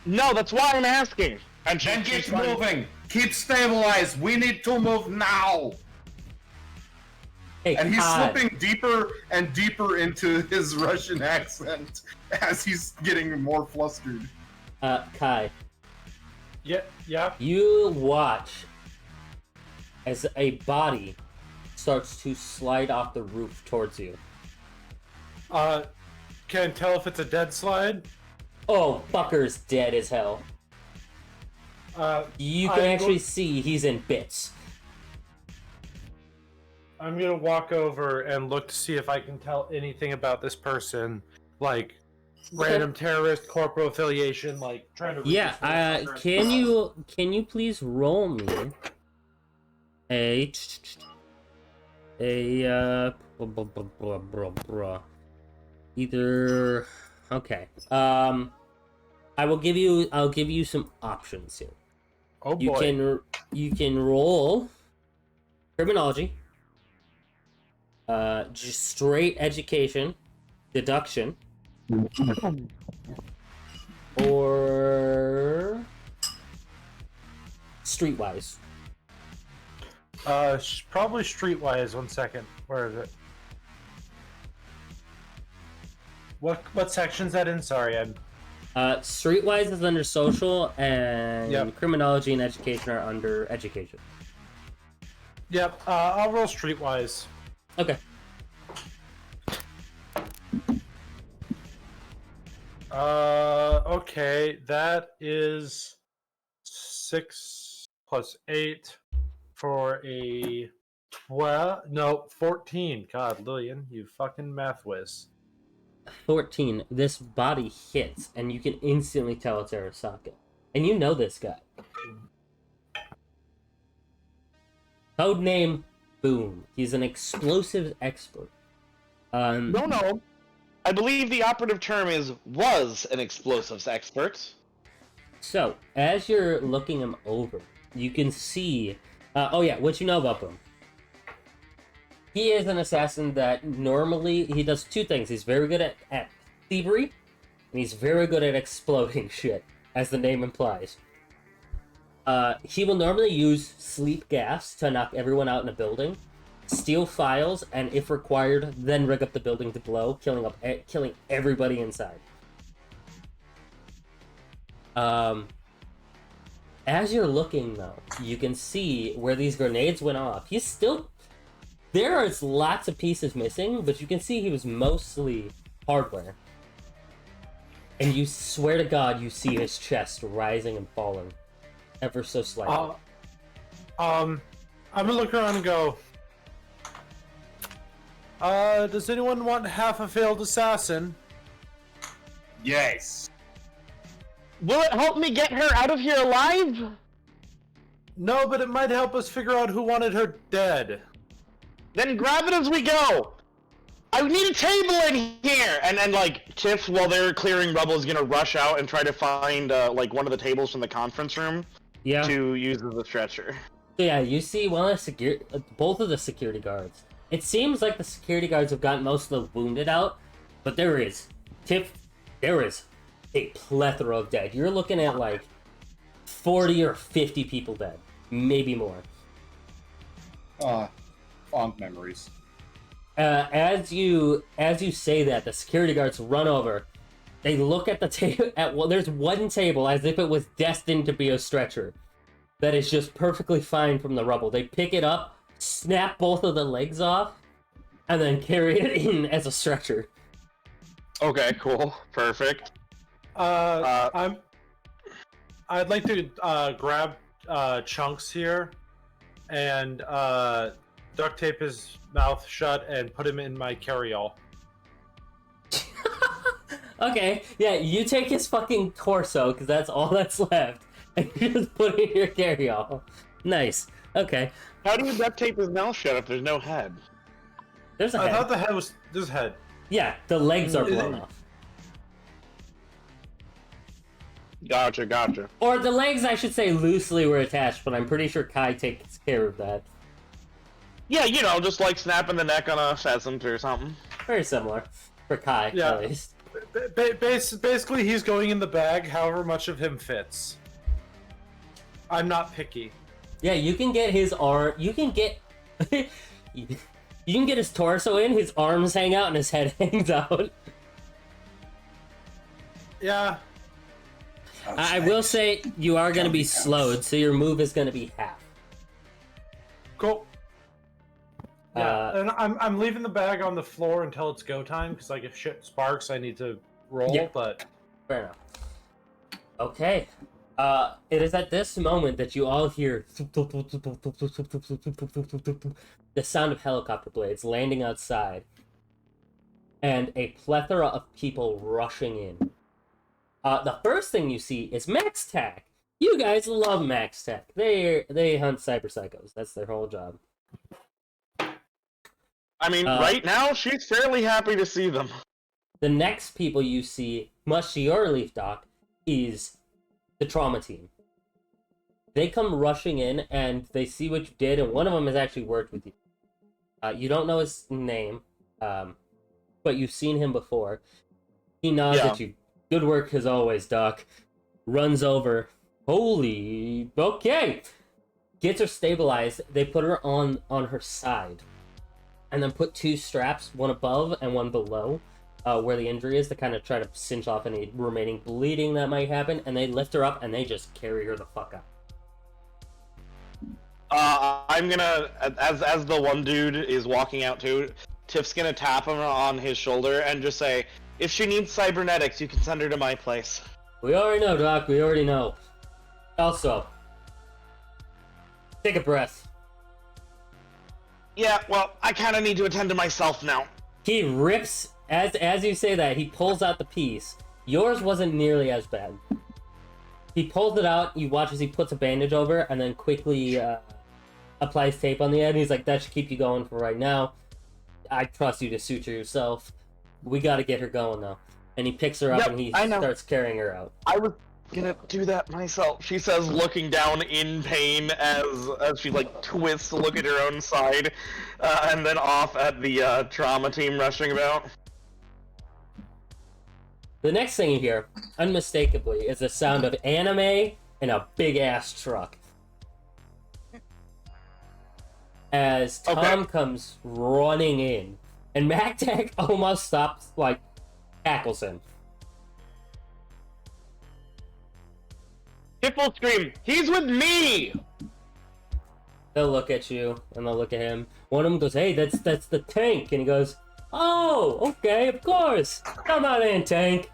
No, that's why I'm asking. And Then keep moving. Keep stabilized. We need to move now. Hey, And he's Kai, slipping deeper and deeper into his Russian accent as he's getting more flustered. Kai, Yeah. you watch as a body starts to slide off the roof towards you. Can't tell if it's a dead slide. Oh, fucker's dead as hell. You can actually see he's in bits. I'm gonna walk over and look to see if I can tell anything about this person, like random terrorist, corporal affiliation, like trying to. Yeah, can you please roll me either. Okay. I'll give you some options here. Oh boy. You can roll criminology, just straight education, deduction, or streetwise. Probably streetwise. 1 second. Where is it? What section's that in? Sorry, I'm. Streetwise is under social, and Yep. criminology and education are under education. Yep. I'll roll streetwise. Okay. Okay, that is 6 plus 8 for a 12. No, 14. God, Lillian, you fucking math whiz. 14. This body hits, and you can instantly tell it's Arasaka. And you know this guy. Codename Boom. He's an explosives expert. No. I believe the operative term was an explosives expert. So, as you're looking him over, you can see... oh yeah, what you know about Boom. He is an assassin that normally... He does two things. He's very good at thievery, and he's very good at exploding shit, as the name implies. He will normally use sleep gas to knock everyone out in a building, steal files, and if required, then rig up the building to blow, killing everybody inside. As you're looking, though, you can see where these grenades went off. He's still... There is lots of pieces missing, but you can see he was mostly hardware. And you swear to God you see his chest rising and falling. Ever so slightly. I'm gonna look around and go... does anyone want half a failed assassin? Yes. Will it help me get her out of here alive? No, but it might help us figure out who wanted her dead. Then grab it as we go. I need a table in here. And then, like, Tiff, while they're clearing rubble, is gonna rush out and try to find, like, one of the tables from the conference room to use as a stretcher. So yeah, you see both of the security guards. It seems like the security guards have gotten most of the wounded out, but there is a plethora of dead. You're looking at like 40 or 50 people dead, maybe more. Fond memories. As you say that, the security guards run over. They look at the table. There's one table as if it was destined to be a stretcher that is just perfectly fine from the rubble. They pick it up, snap both of the legs off, and then carry it in as a stretcher. Okay, cool, perfect. I'd like to grab Chunks here and duct tape his mouth shut and put him in my carryall. Okay, yeah, you take his fucking torso, because that's all that's left, and you just put it in your carry-all. Nice. Okay. How do you duct tape his mouth shut if there's no head? There's a I head. thought the head was this head. Yeah, the legs are Is it- blown off. Gotcha. Or the legs, I should say, loosely were attached, but I'm pretty sure Kai takes care of that. Yeah, you know, just like snapping the neck on a pheasant or something. Very similar. For Kai, Yeah. at least. Basically, he's going in the bag. However much of him fits. I'm not picky. Yeah, you can get his arm. You can get. You can get his torso in, his arms hang out, and his head hangs out. Yeah. I will say, you are going to be Counting slowed, so your move is going to be half. Cool. Yeah, Uh, and I'm leaving the bag on the floor until it's go time, because like if shit sparks, I need to roll. Yeah. But Fair enough. Okay. It is at this moment that you all hear the sound of helicopter blades landing outside, and a plethora of people rushing in. The first thing you see is Max Tech. You guys love Max Tech. They hunt cyber psychos. That's their whole job. I mean, right now, she's fairly happy to see them. The next people you see, much to your relief, Doc, is the trauma team. They come rushing in and they see what you did, and one of them has actually worked with you. You don't know his name, but you've seen him before. He nods at you. Good work as always, Doc. Runs over. Holy, okay. Gets her stabilized. They put her on her side, and then put two straps, one above and one below, where the injury is, to kind of try to cinch off any remaining bleeding that might happen. And they lift her up and they just carry her the fuck out. I'm gonna, as the one dude is walking out too, Tiff's gonna tap him on his shoulder and just say, if she needs cybernetics, you can send her to my place. We already know, Doc. We already know. Also, take a breath. Yeah, well, I kind of need to attend to myself now. He rips, as you say that, he pulls out the piece. Yours wasn't nearly as bad. He pulls it out, you watch as he puts a bandage over, and then quickly applies tape on the end. He's like, that should keep you going for right now. I trust you to suture yourself. We gotta get her going, though. And he picks her up and he starts carrying her out. I was gonna do that myself, she says, looking down in pain as she like twists to look at her own side, and then off at the trauma team rushing about. The next thing you hear, unmistakably, is the sound of anime and a big-ass truck. As Tom comes running in, and MacTac almost stops, like, tackles him. Tiff will scream, he's with me! They'll look at you, and they'll look at him. One of them goes, hey, that's the tank. And he goes, oh, okay, of course. Come on in, tank.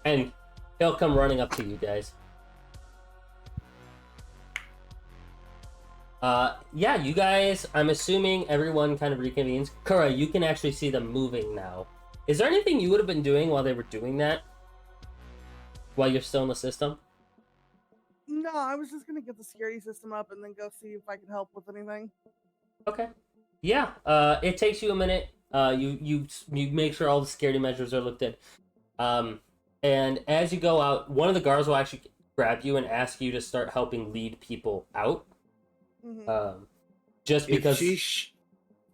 And he'll come running up to you guys. Yeah, you guys, I'm assuming everyone kind of reconvenes. Kura, you can actually see them moving now. Is there anything you would have been doing while they were doing that? While you're still in the system? No, I was just gonna get the security system up and then go see if I could help with anything. Okay. Yeah, it takes you a minute. You make sure all the security measures are looked at. And as you go out, one of the guards will actually grab you and ask you to start helping lead people out. Mm-hmm. Just because...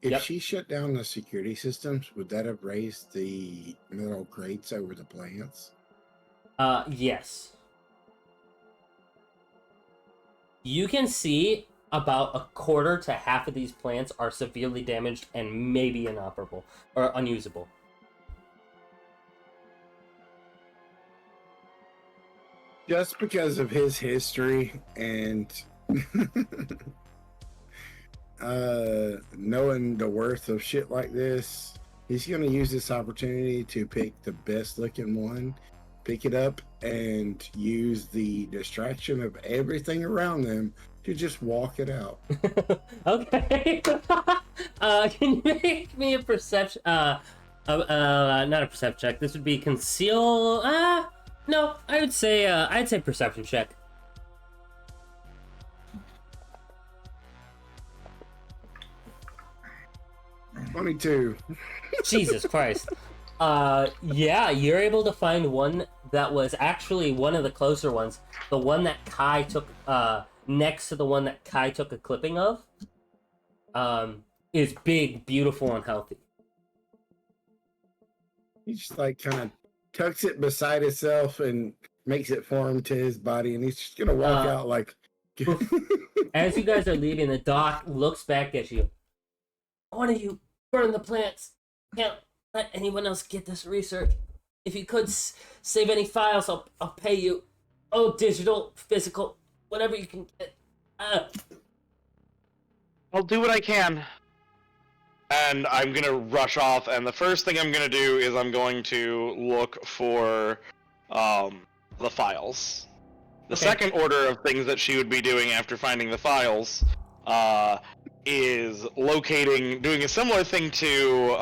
If she shut down the security systems, would that have raised the metal crates over the plants? Yes. You can see about a quarter to half of these plants are severely damaged and maybe inoperable or unusable. Just because of his history and knowing the worth of shit like this, he's going to use this opportunity to pick the best looking one, pick it up, and use the distraction of everything around them to just walk it out. Okay. Can you make me a perception? Not a perception check. This would be conceal. No, I'd say perception check. 22. Jesus Christ. Yeah, you're able to find one that was actually one of the closer ones. The one that Kai took, next to the one that Kai took a clipping of, is big, beautiful, and healthy. He just like kind of tucks it beside itself and makes it form to his body, and he's just gonna walk out like. As you guys are leaving, the doc looks back at you. One of you burn the plants. Can't let anyone else get this research. If you could save any files, I'll pay you. Oh, digital, physical, whatever you can get. I'll do what I can. And I'm gonna rush off, and the first thing I'm gonna do is I'm going to look for the files. The second order of things that she would be doing after finding the files is doing a similar thing to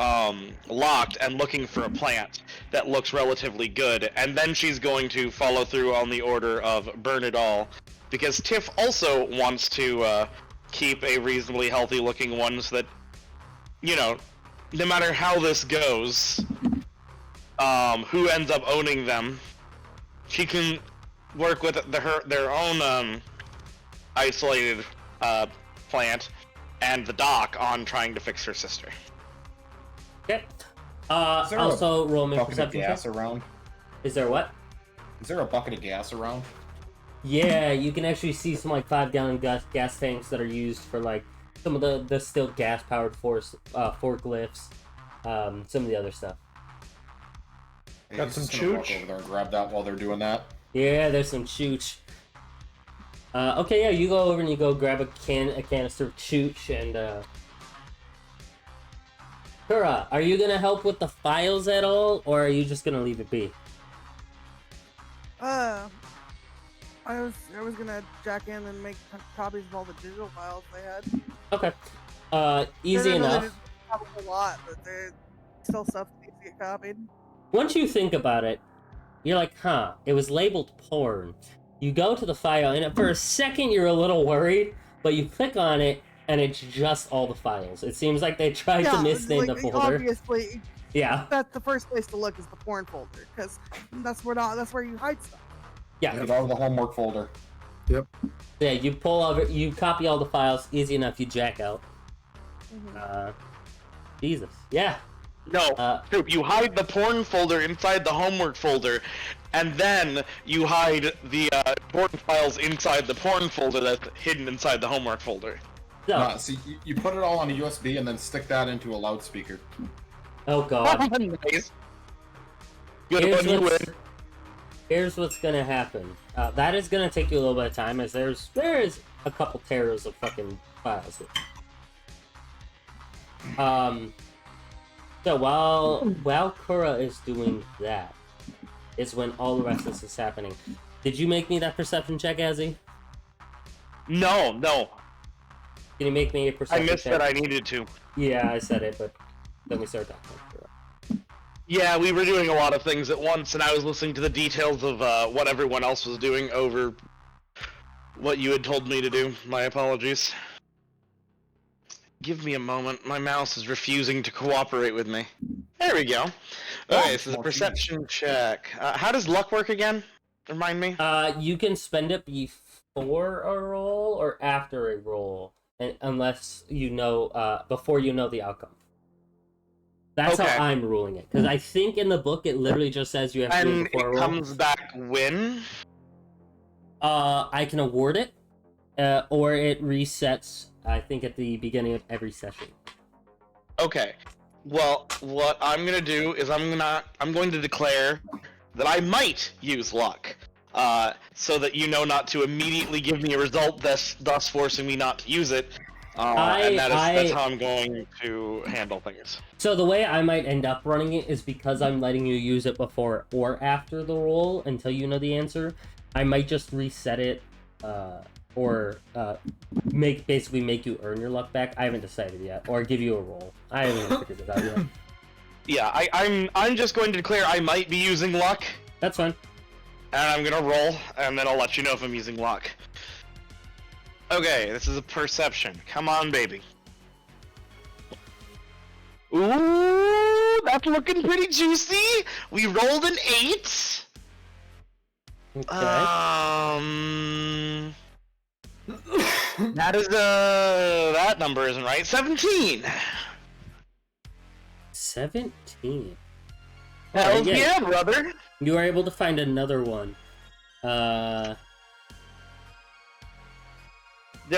Locked and looking for a plant that looks relatively good, and then she's going to follow through on the order of burn it all, because Tiff also wants to keep a reasonably healthy looking one so that, you know, no matter how this goes, who ends up owning them, she can work with their own isolated plant and the doc on trying to fix her sister. Okay. Is there Also, roll me a bucket of perception gas check. around? Is there what? Is there a bucket of gas around? Yeah, you can actually see some like 5-gallon gas tanks that are used for like some of the still gas powered forklifts, some of the other stuff. Hey, Got he's some just gonna walk chooch? over there and grab that while they're doing that. Yeah, there's some chooch. Okay, yeah, you go over and you go grab a canister of chooch and Kura, are you gonna help with the files at all, or are you just gonna leave it be? I was gonna jack in and make copies of all the digital files they had. Okay. Easy They enough. didn't have a whole lot, but there's still stuff that needs to get copied. Once you think about it, you're like, huh, it was labeled porn. You go to the file, and for a second you're a little worried, but you click on it, and it's just all the files. It seems like they tried to misname the folder. Obviously, Yeah. that's the first place to look is the porn folder, because that's where you hide stuff. Yeah. Get out of the homework folder. Yeah, you pull over, you copy all the files, easy enough, you jack out. Mhm. Jesus. Yeah. No, Troop, you hide the porn folder inside the homework folder, and then you hide the porn files inside the porn folder that's hidden inside the homework folder. So, See, you put it all on a USB and then stick that into a loudspeaker. oh god. Nice. Good one, you win. Here's what's gonna happen. That is gonna take you a little bit of time, as there is a couple teras of fucking files. So while Kura is doing that, is when all the rest of this is happening. Did you make me that perception check, Azzy? No. Can you make me a I perception missed check? that I needed to. Yeah, I said it, but let me start talking. Yeah, we were doing a lot of things at once, and I was listening to the details of what everyone else was doing over what you had told me to do. My apologies. Give me a moment. My mouse is refusing to cooperate with me. There we go. Okay, so the more perception check. How does luck work again? Remind me. You can spend it before a roll or after a roll, unless you know before you know the outcome. That's Okay. how I'm ruling it, because I think in the book it literally just says you have to do it And before a it roll. comes back when? I can award it, or it resets. I think at the beginning of every session. Okay. Well, what I'm gonna do is I'm going to declare that I might use luck, so that you know not to immediately give me a result, thus forcing me not to use it. And that's how I'm going to handle things. So the way I might end up running it is because I'm letting you use it before or after the roll until you know the answer. I might just reset it, or basically make you earn your luck back. I haven't decided yet, or give you a roll. I haven't even figured it out yet. Yeah, I'm just going to declare I might be using luck, That's fine. and I'm gonna roll, and then I'll let you know if I'm using luck. Okay, this is a perception. Come on, baby. Ooh, that's looking pretty juicy. We rolled an 8. Okay. That is that number isn't right. 17. 17. Hell yeah. yeah, brother. You are able to find another one. Did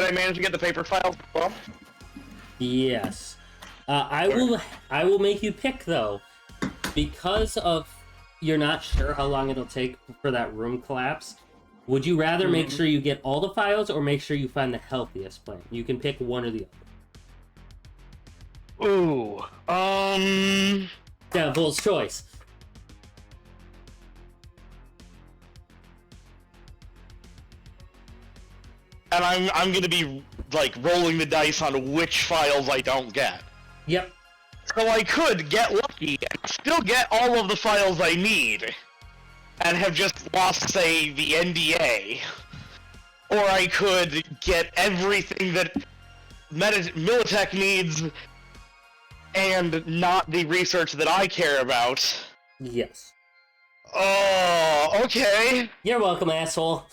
I manage to get the paper files? Well, Yes. I will make you pick though, because of you're not sure how long it'll take for that room collapse. Would you rather make sure you get all the files or make sure you find the healthiest plant? You can pick one or the other. ooh. Devil's choice. And I'm gonna be like rolling the dice on which files I don't get. Yep. So I could get lucky and still get all of the files I need, and have just lost, say, the NDA. Or I could get everything that Militech needs, and not the research that I care about. Yes. Oh, okay. You're welcome, asshole.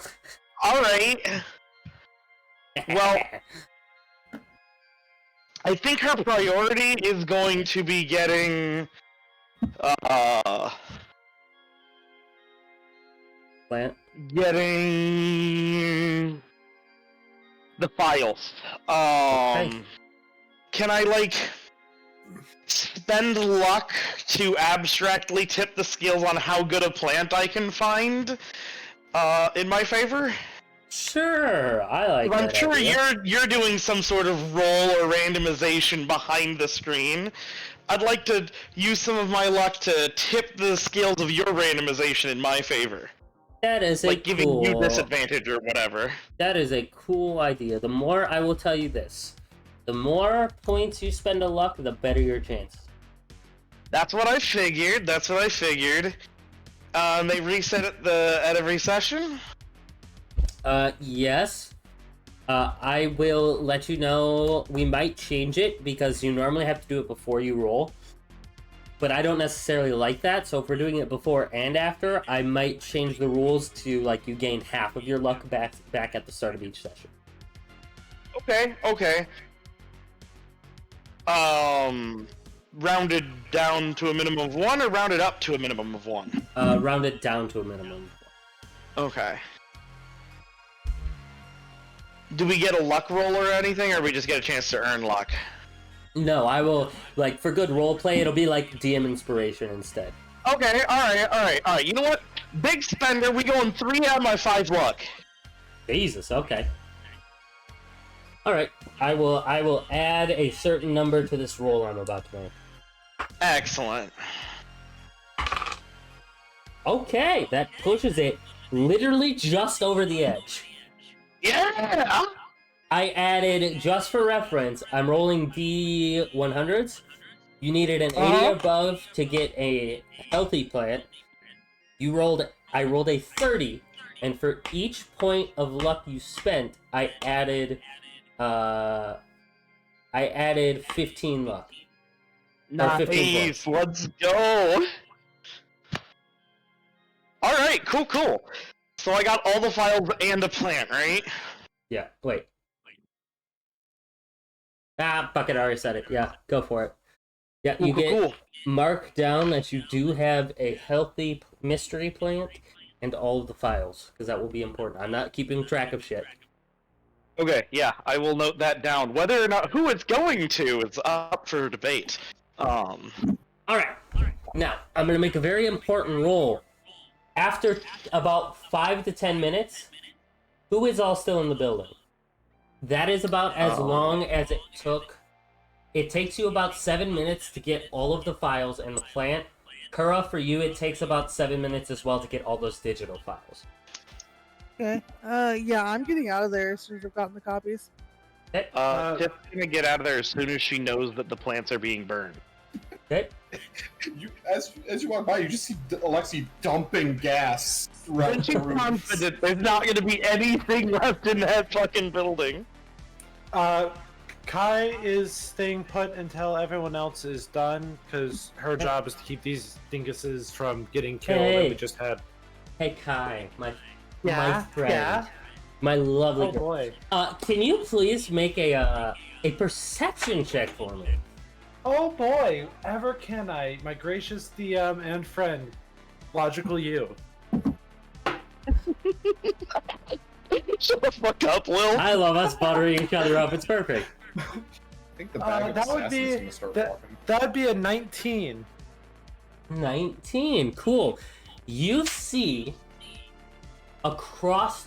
Alright. Well, I think her priority is going to be getting, Plant. getting the files. Okay. Can I, like, spend luck to abstractly tip the scales on how good a plant I can find, in my favor? Sure, I like I'm that sure idea. you're doing some sort of roll or randomization behind the screen. I'd like to use some of my luck to tip the scales of your randomization in my favor. That is Like a giving cool. you disadvantage or whatever. That is a cool idea. The more, I will tell you this, the more points you spend on luck, the better your chances. That's what I figured. That's what I figured. They reset at every session. Yes. I will let you know. We might change it because you normally have to do it before you roll. But I don't necessarily like that, so if we're doing it before and after, I might change the rules to, like, you gain half of your luck back at the start of each session. Okay. Okay. Rounded down to a minimum of 1 or rounded up to a minimum of 1? Round it down to a minimum. Okay. Do we get a luck roll or anything, or we just get a chance to earn luck? No, I will, like, for good roleplay, it'll be like DM inspiration instead. Okay, alright. You know what? Big spender, we going 3 out of my 5 luck. Jesus, okay. Alright, I will add a certain number to this roll I'm about to make. Excellent. Okay, that pushes it literally just over the edge. Yeah! I added, just for reference, I'm rolling D100s. You needed an 80 above to get a healthy plant. I rolled a 30, and for each point of luck you spent, I added 15 luck. Or 15 Nice, let's go! Alright, cool. So I got all the files and a plant, right? Yeah, wait. Ah, fuck it, I already said it. Yeah, go for it. Yeah, you get mark down that you do have a healthy mystery plant and all of the files, because that will be important. I'm not keeping track of shit. Okay, yeah, I will note that down. Whether or not who it's going to is up for debate. Alright, now, I'm going to make a very important roll. After about 5 to 10 minutes, who is all still in the building? That is about as long as it took. It takes you about 7 minutes to get all of the files and the plant. Kura, for you, it takes about 7 minutes as well to get all those digital files. Okay. Yeah, I'm getting out of there as soon as I've gotten the copies. Tiff's gonna get out of there as soon as she knows that the plants are being burned. Okay. As you walk by, you just see Alexi dumping gas right I'm too through. confident there's not gonna be anything left in that fucking building. Kai is staying put until everyone else is done, because her job is to keep these dinguses from getting killed. And Hey. we just had. Hey Kai, my Yeah, friend, yeah. my lovely Oh girl. boy. Can you please make a perception check for me? Oh boy. Ever can I? My gracious DM and friend, logical you. Shut the fuck up, Lil. I love us buttering each other up. It's perfect. I think the bag of that would assassins be gonna start that. walking. That'd be a 19. 19. Cool. You see across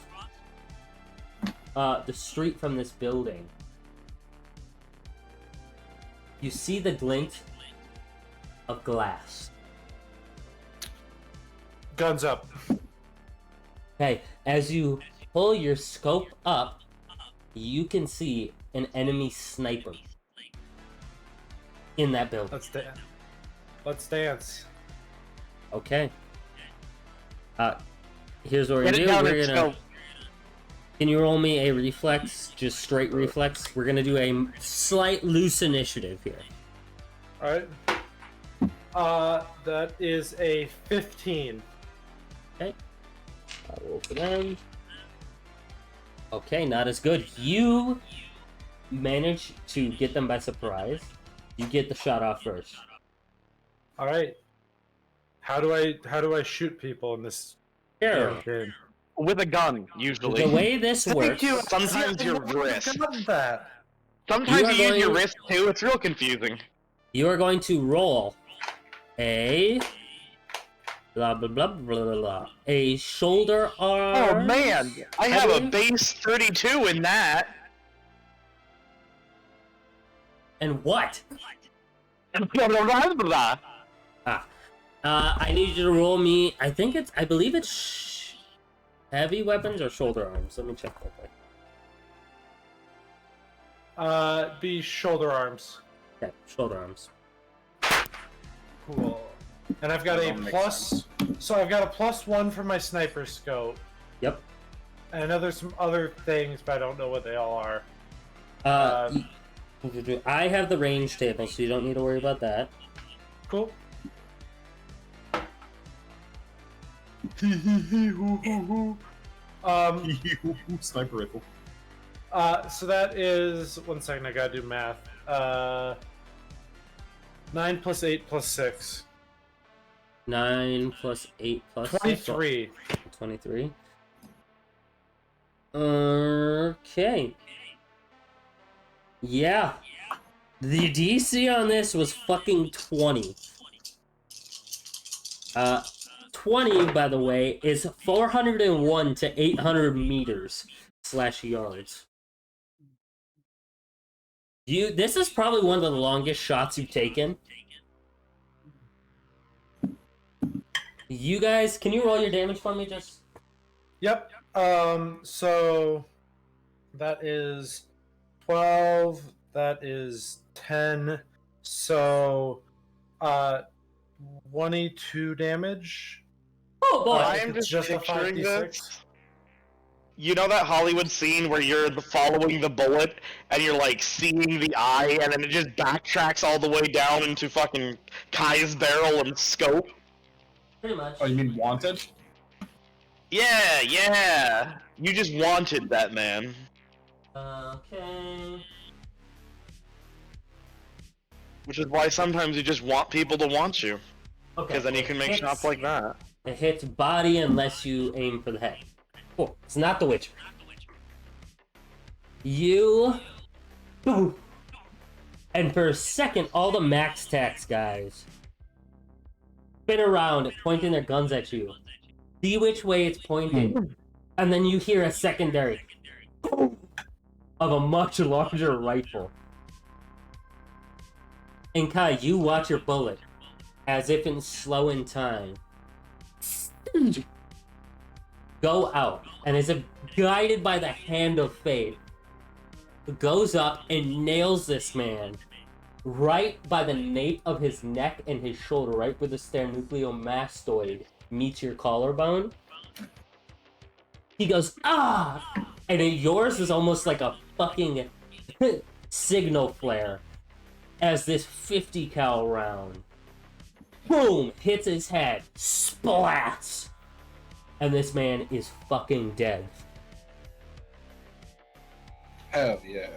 the street from this building, you see the glint of glass. Guns up. Okay, as you pull your scope up, you can see an enemy sniper in that building. Let's dance. Let's dance. Okay. Here's what we're Get gonna it do. down We're and gonna. scope. Can you roll me a reflex? Just straight reflex. We're gonna do a slight loose initiative here. Alright. That is a 15. Okay. I'll roll for them. Okay, not as good. You manage to get them by surprise. You get the shot off first. Alright. How do I shoot people in this Here. game? With a gun, usually. The way this works. Sometimes your wrist. Sometimes You are you use your going- wrist too. It's real confusing. You are going to roll a blah blah blah blah blah, blah. A shoulder arm. Oh man, I have a believe. base 32 in that. And what? Blah, blah, blah, blah. I need you to roll me. I believe it's heavy weapons or shoulder arms. Let me check real quick. Be shoulder arms. Okay, shoulder arms. Cool. And I've got a That'll make plus. So I've got a +1 for my sniper scope. Yep. And I know there's some other things, but I don't know what they all are. I have the range table, so you don't need to worry about that. Cool. Sniper rifle. So that is 1 second. I gotta do math. 9 plus 8 plus 6. 9 plus 8 plus 6, 23. 23. Okay. Yeah. The DC on this was fucking 20. 20, by the way, is 401 to 800 meters / yards. This is probably one of the longest shots you've taken. You guys, can you roll your damage for me, just? Yep. So that is 12. That is 10. So 22 damage. Oh boy! I if am it's just just a picturing 5d6. this. You know that Hollywood scene where you're following the bullet and you're like seeing the eye and then it just backtracks all the way down into fucking Kai's barrel and scope? Pretty much. Oh, you mean Wanted? Yeah, yeah. You just wanted that, man. Okay. Which is why sometimes you just want people to want you. Okay. Because then you can make shots like that. It hits body unless you aim for the head. Cool. It's not the Witcher. You... And for a second, all the max tax guys spin around, pointing their guns at you. See which way it's pointing. And then you hear a secondary of a much larger rifle. And Kai, you watch your bullet, as if in slow in time, go out, and as if guided by the hand of fate, goes up and nails this man right by the nape of his neck and his shoulder, right where the sternukleomastoid meets your collarbone. He goes, ah! And then yours is almost like a fucking signal flare as this 50 cal round, boom, hits his head, splats, and this man is fucking dead. Hell yeah.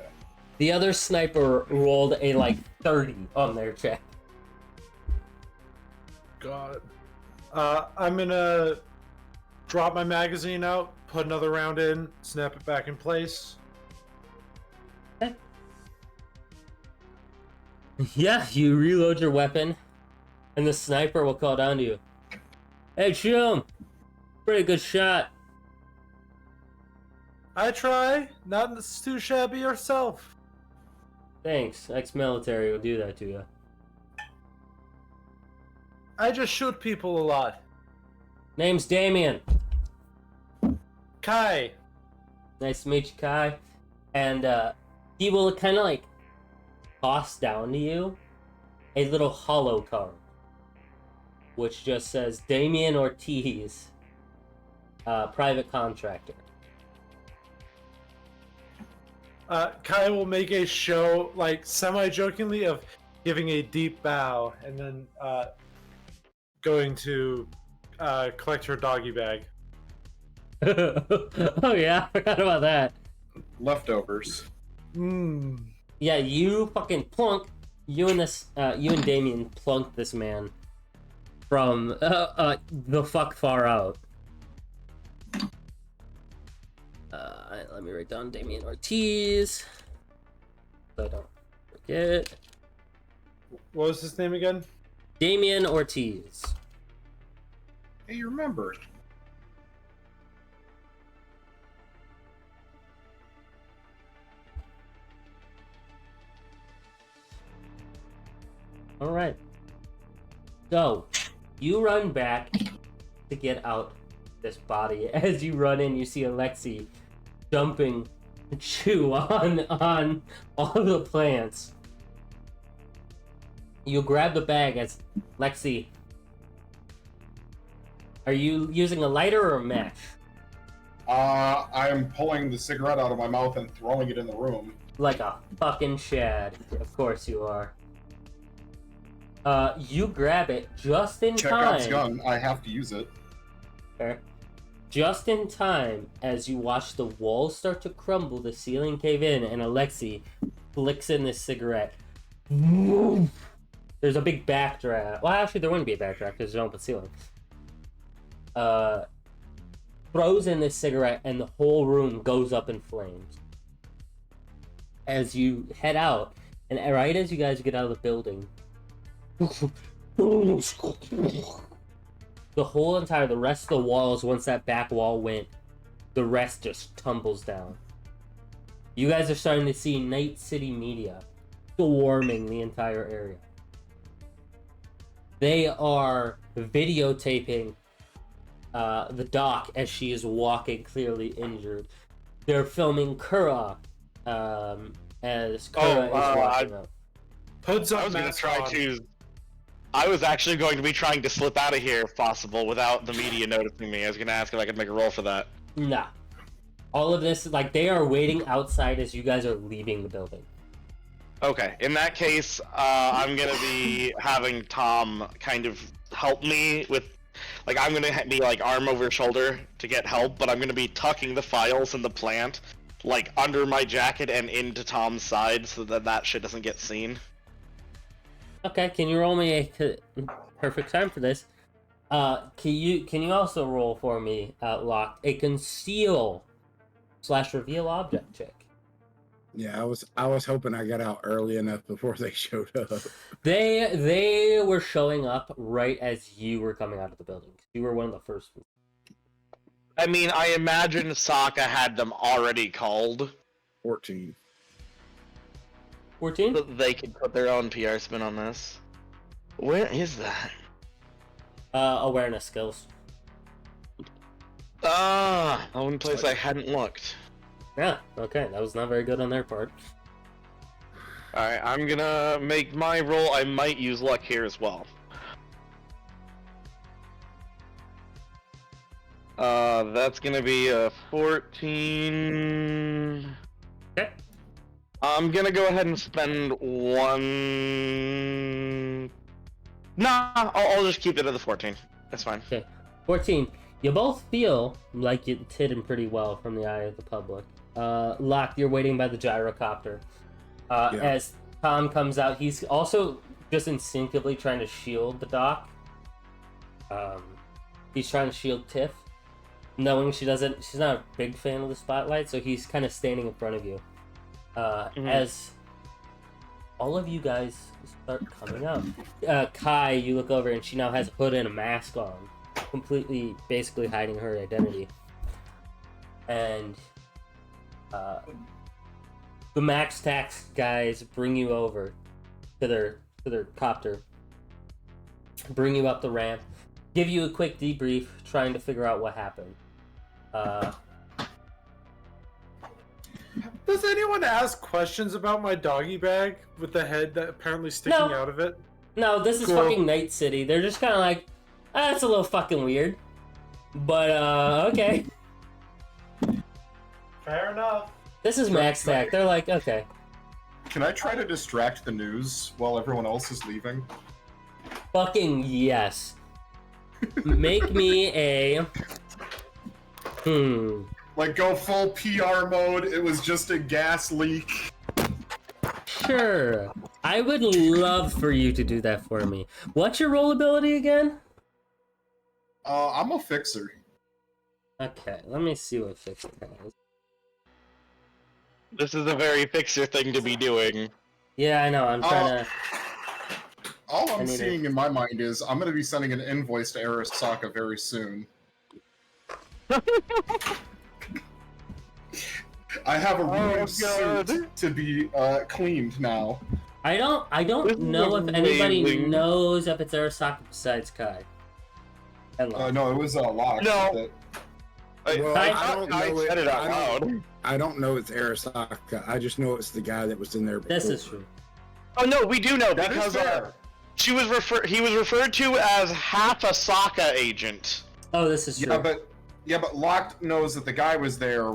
The other sniper rolled a, like, 30 on their check. God. I'm gonna drop my magazine out, put another round in, snap it back in place. Yeah, you reload your weapon, and the sniper will call down to you. Hey, Shum! Pretty good shot. I try. Not too shabby yourself. Thanks. Ex-military will do that to you. I just shoot people a lot. Name's Damien. Kai. Nice to meet you, Kai. And he will kind of like toss down to you a little hollow card, which just says Damien Ortiz, private contractor. Kai will make a show, like, semi-jokingly, of giving a deep bow and then going to collect her doggy bag. Oh yeah, I forgot about that. Leftovers. Yeah, you fucking plunk. You and Damien plunk this man from the fuck far out. Let me write down Damien Ortiz, so I don't forget. What was his name again? Damien Ortiz. Hey, you remember. All right. So, you run back to get out this body. As you run in, you see Alexi dumping chew on all the plants. You grab the bag as Lexi. Are you using a lighter or a match? I am pulling the cigarette out of my mouth and throwing it in the room. Like a fucking shad. Of course you are. You grab it just in Chekhov's time. gun. I have to use it. Fair. Just in time as you watch the walls start to crumble, the ceiling cave in, and Alexi flicks in this cigarette. There's a big backdraft. Well, actually, there wouldn't be a backdraft because there's an open ceiling. Throws in this cigarette, and the whole room goes up in flames. As you head out, and right as you guys get out of the building, the rest of the walls, once that back wall went, the rest just tumbles down. You guys are starting to see Night City media swarming the entire area. They are videotaping the doc as she is walking, clearly injured. They're filming Kura as Kura is walking up. Puts up I was going to mask try on. to. I was actually going to be trying to slip out of here if possible without the media noticing me. I was going to ask if I could make a roll for that. Nah. All of this, like, they are waiting outside as you guys are leaving the building. Okay, in that case, I'm going to be having Tom kind of help me with. Like, I'm going to be, like, arm over shoulder to get help, but I'm going to be tucking the files in the plant, like, under my jacket and into Tom's side so that that shit doesn't get seen. Okay, can you roll me a perfect time for this? Can you also roll for me, Locked, a conceal/reveal object check? Yeah, I was hoping I got out early enough before they showed up. They were showing up right as you were coming out of the building. You were one of the first ones. I mean, I imagine Sokka had them already called. 14. 14? So they could put their own PR spin on this. Where is that? Awareness skills. Ah, the one place I hadn't looked. Yeah, okay, that was not very good on their part. Alright, I'm gonna make my roll. I might use luck here as well. That's gonna be a 14. Okay. I'm gonna go ahead and spend one. Nah, I'll just keep it at the 14. That's fine. Okay. 14. You both feel like it's hidden pretty well from the eye of the public. Locke, you're waiting by the gyrocopter. As Tom comes out, he's also just instinctively trying to shield the doc. He's trying to shield Tiff, knowing she's not a big fan of the spotlight, so he's kind of standing in front of you. As all of you guys start coming out. Kai, you look over and she now has a hood and a mask on, completely, basically hiding her identity. And the Max Tax guys bring you over to their copter, bring you up the ramp, give you a quick debrief, trying to figure out what happened. Does anyone ask questions about my doggy bag with the head that apparently sticking No. out of it? No, this is Cool. fucking Night City. They're just kind of like, that's a little fucking weird. But, okay. Fair enough. This is Max Tack. They're like, okay. Can I try to distract the news while everyone else is leaving? Fucking yes. Make me a... Like, go full PR mode, it was just a gas leak. Sure. I would love for you to do that for me. What's your roll ability again? I'm a fixer. Okay, let me see what Fixer has. This is a very fixer thing to be doing. Yeah, I know. I'm trying to... All I I'm need seeing in my mind is I'm going to be sending an invoice to Arasaka very soon. I have a ruined suit to be cleaned now. I don't This is know if anybody amazing. knows if it's Arasaka besides Kai. And Locke. No, it was Locke. No. that- Well, I don't know said it out loud. I don't know it's Arasaka. I just know it's the guy that was in there before. This is true. Oh no, we do know That is because fair. he was referred to as half a Sokka agent. Oh, this is true. Yeah, but Locke knows that the guy was there.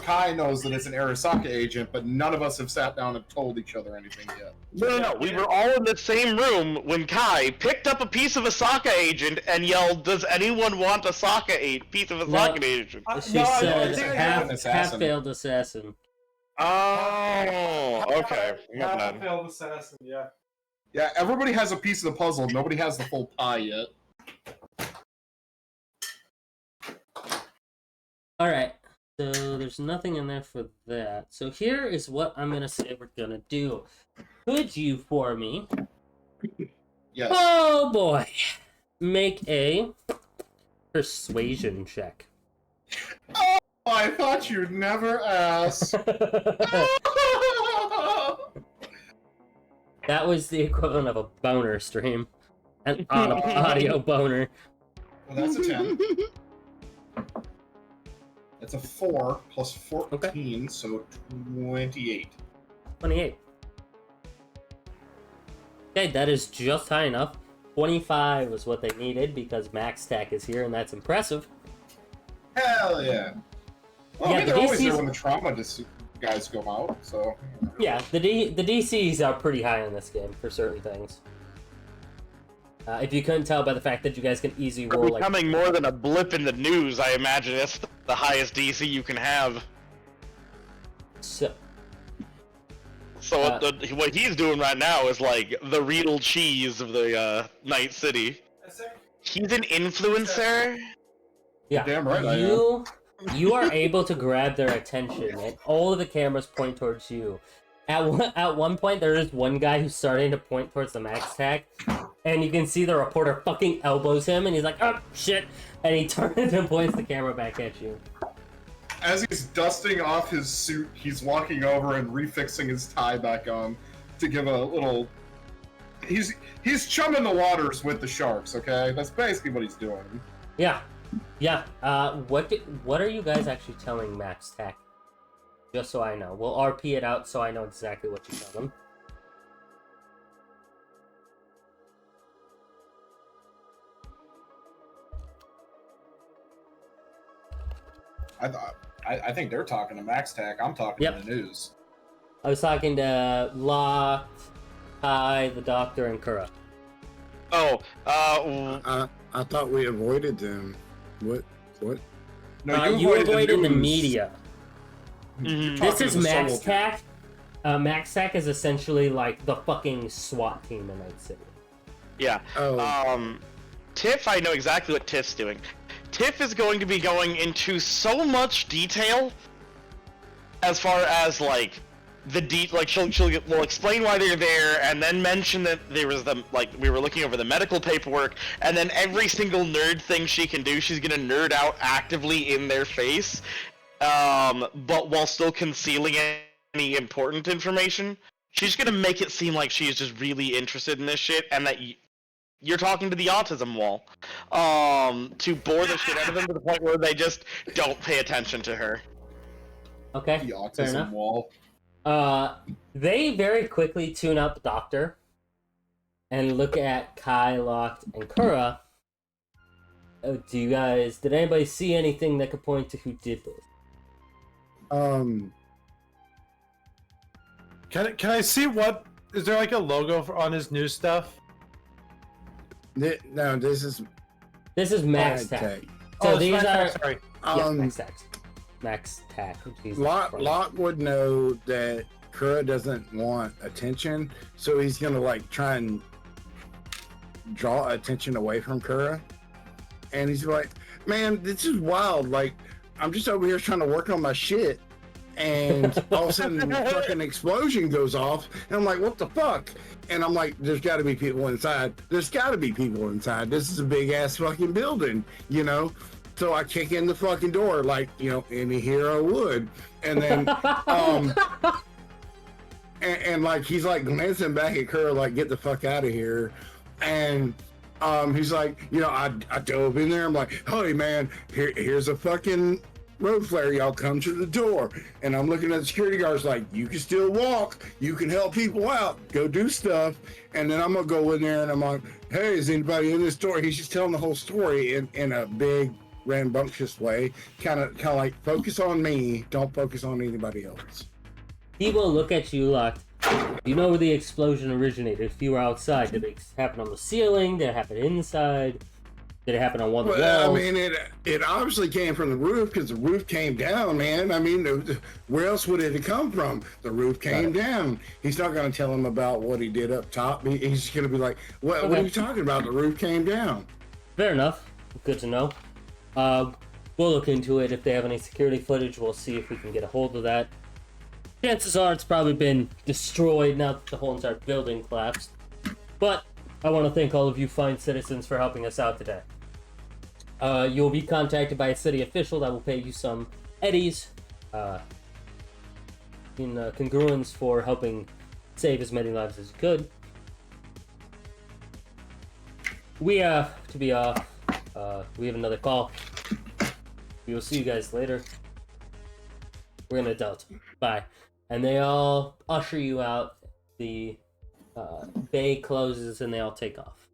Kai knows that it's an Arasaka agent, but none of us have sat down and told each other anything yet. No. We were all in the same room when Kai picked up a piece of a Sokka agent and yelled, "Does anyone want a piece of a No. Sokka agent?" She No, I said think I have half an assassin. failed assassin. Oh, okay. My Half bad. a failed assassin, yeah. Yeah, everybody has a piece of the puzzle. Nobody has the full pie yet. Alright, so there's nothing in there for that. So here is what I'm gonna say we're gonna do. Could you, for me, Yes. oh boy, make a persuasion check? Oh, I thought you'd never ask. That was the equivalent of a boner stream. An audio boner. Well, that's a 10. That's a 4 plus 14, so 28. 28. Okay, that is just high enough. 25 was what they needed because Max Tack is here, and that's impressive. Hell yeah. Well, Yeah, I mean, the they're always DC's there when the trauma guys go out, so... Yeah, the DCs are pretty high in this game for certain things. If you couldn't tell by the fact that you guys can easily roll like... Becoming more than a blip in the news, I imagine it's the highest DC you can have. So, So what he's doing right now is like the real cheese of the Night City. He's an influencer. yeah, Damn right I am. you are able to grab their attention, and all of the cameras point towards you. At one point, there is one guy who's starting to point towards the Max Tack, and you can see the reporter fucking elbows him, and he's like, oh, shit, and he turns and points the camera back at you. As he's dusting off his suit, he's walking over and refixing his tie back on to give a little... He's chumming the waters with the sharks, okay? That's basically what he's doing. Yeah. What are you guys actually telling Max Tack Just so I know. We'll RP it out so I know exactly what you tell them. I think they're talking to Max Tack. I'm talking to the news. I was talking to Locked, Kai, the Doctor, and Kura. Oh, I thought we avoided them. What? No, you avoided the news. media. mhm. This is to the Max soldier. Tack. Max Tack is essentially like the fucking SWAT team in Night City. Yeah. Oh, Tiff, I know exactly what Tiff's doing. Tiff is going to be going into so much detail as far as like she'll explain why they're there and then mention that there was we were looking over the medical paperwork, and then every single nerd thing she can do, she's gonna nerd out actively in their face, but while still concealing any important information. She's gonna make it seem like she's just really interested in this shit, and that you're talking to the autism wall, to bore the shit out of them to the point where they just don't pay attention to her. Okay, The fair autism enough. wall. They very quickly tune out the Doctor and look at Kai, Locked, and Kura. Did anybody see anything that could point to who did this? Can I see what is there like a logo on his new stuff? no, this is Max Tag. Tack. So these are sorry. Max Tack. Max Tack. Jesus Christ. Locke would know that Kura doesn't want attention, so he's gonna like try and draw attention away from Kura. And he's like, "Man, this is wild. Like, I'm just over here trying to work on my shit, and all of a sudden, the fucking explosion goes off, and I'm like, what the fuck?" And I'm like, "There's got to be people inside. There's got to be people inside. This is a big ass fucking building, you know." So I kick in the fucking door like, you know, any hero would. And then, and like, he's like glancing back at Kura like, "Get the fuck out of here." And he's like, you know, I dove in there. I'm like, "Hey man, here's a fucking road flare. Y'all come to the door." And I'm looking at the security guards like, "You can still walk. You can help people out. Go do stuff." And then I'm gonna go in there and I'm like, "Hey, is anybody in this store?" He's just telling the whole story in a big rambunctious way, kind of like, focus on me, don't focus on anybody else. He will look at you, Locked. You know where the explosion originated. If you were outside, did it happen on the ceiling? Did it happen inside? Did it happen on one of the Well, walls? I mean, it obviously came from the roof because the roof came down, man. I mean, where else would it have come from? The roof came down. He's not going to tell him about what he did up top. He's just going to be like, what are you talking about? The roof came down. Fair enough. Good to know. We'll look into it. If they have any security footage, we'll see if we can get a hold of that. Chances are it's probably been destroyed now that the whole entire building collapsed. But I want to thank all of you fine citizens for helping us out today. You'll be contacted by a city official that will pay you some eddies in congruence for helping save as many lives as you could. We have to be off. We have another call. We will see you guys later. We're gonna adult. Bye. And they all usher you out. The bay closes and they all take off.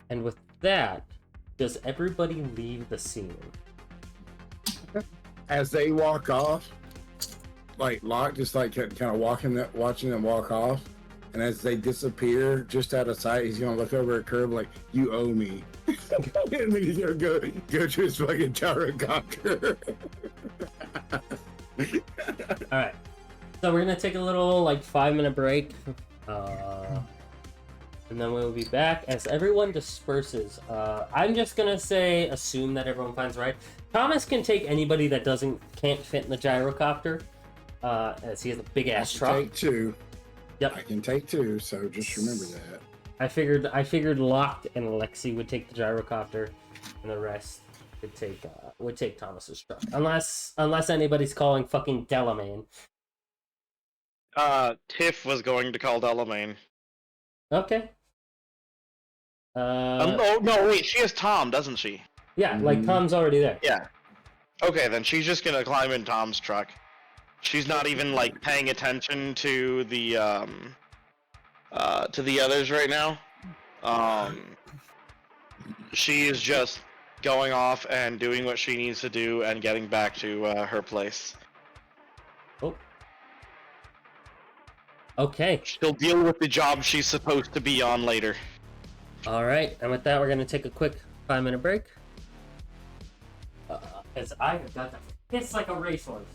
And with that, does everybody leave the scene? As they walk off, like Locke just like kind of watching them walk off, and as they disappear just out of sight, he's gonna look over at Curb like, "You owe me," and then he's gonna go to his fucking gyrocopter. All right. So we're gonna take a little 5-minute break, and then we'll be back as everyone disperses. I'm just gonna assume that everyone finds right. Thomas can take anybody that can't fit in the gyrocopter, as he has a big ass truck. Take two. Yep. I can take two, so just remember that. I figured Locked and Lexi would take the gyrocopter, and the rest would take Thomas's truck, unless anybody's calling fucking Delamain. Tiff was going to call Delamain. Okay. No, wait, she has Tom, doesn't she? Yeah, like Tom's already there. Yeah. Okay, then she's just gonna climb in Tom's truck. She's not even like paying attention to the others right now. She is just going off and doing what she needs to do and getting back to her place. Oh. Okay. She'll deal with the job she's supposed to be on later. All right, and with that, we're gonna take a quick 5-minute break. As I have got to piss like a racehorse.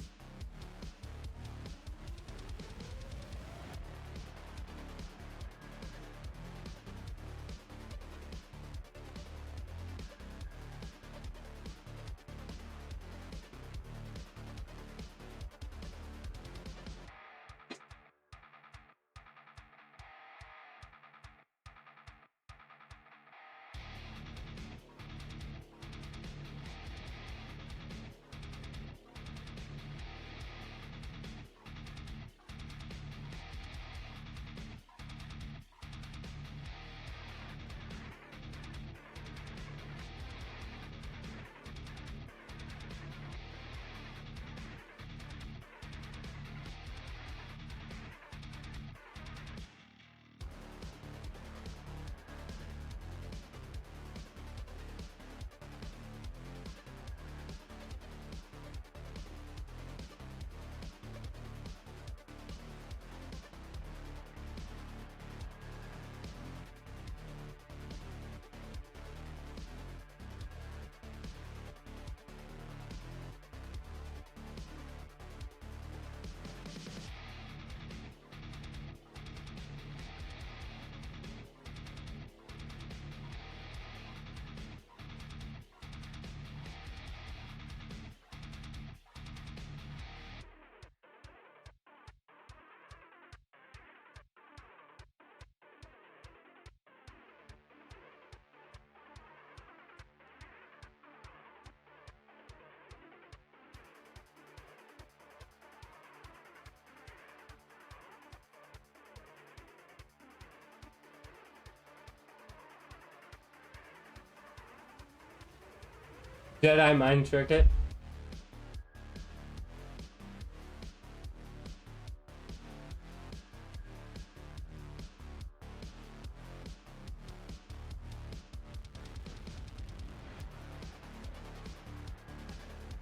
Jedi mind trick it.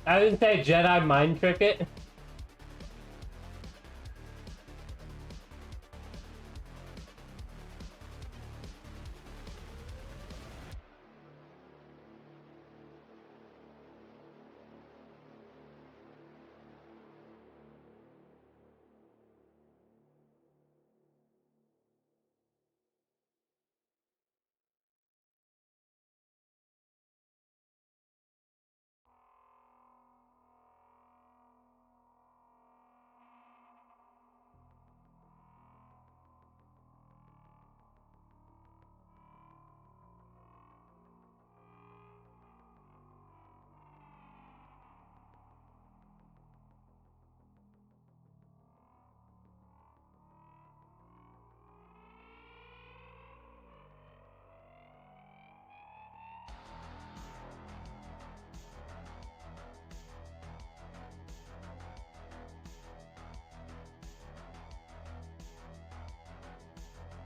I didn't say Jedi mind trick it.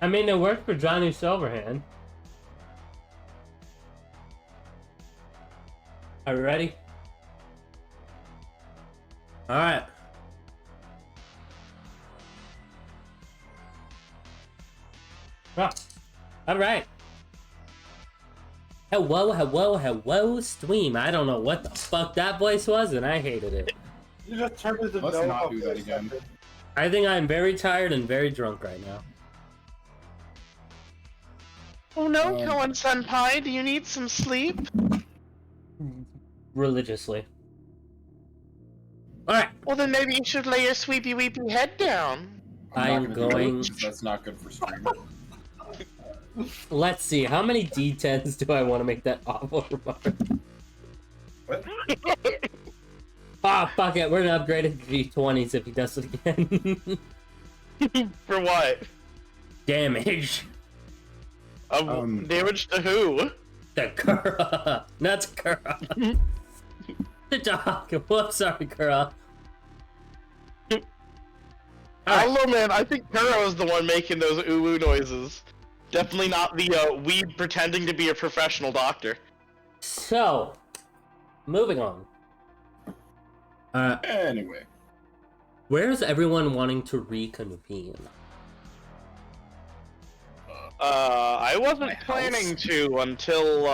I mean, it worked for Johnny Silverhand. Are we ready? Alright. Oh, alright. Hello, stream. I don't know what the fuck that voice was, and I hated it. You just turned into Let's not do that again. I think I'm very tired and very drunk right now. Oh no, Koen Senpai, do you need some sleep? Religiously. Alright. Well then maybe you should lay your sweepy weepy head down. I am not gonna do going... that. That's not good for stream. Let's see, how many D10s do I want to make that awful remark? What? Ah, fuck it, we're gonna upgrade it to G20s if he does it again. For what? Damage. Damage to who? To Kura. Not to Kura. The dog. Whoops, sorry, Kura. I don't know, man. I think Kuro is the one making those ooh noises. Definitely not the weed pretending to be a professional doctor. So, moving on. Anyway. Where's everyone wanting to reconvene? I wasn't planning to until,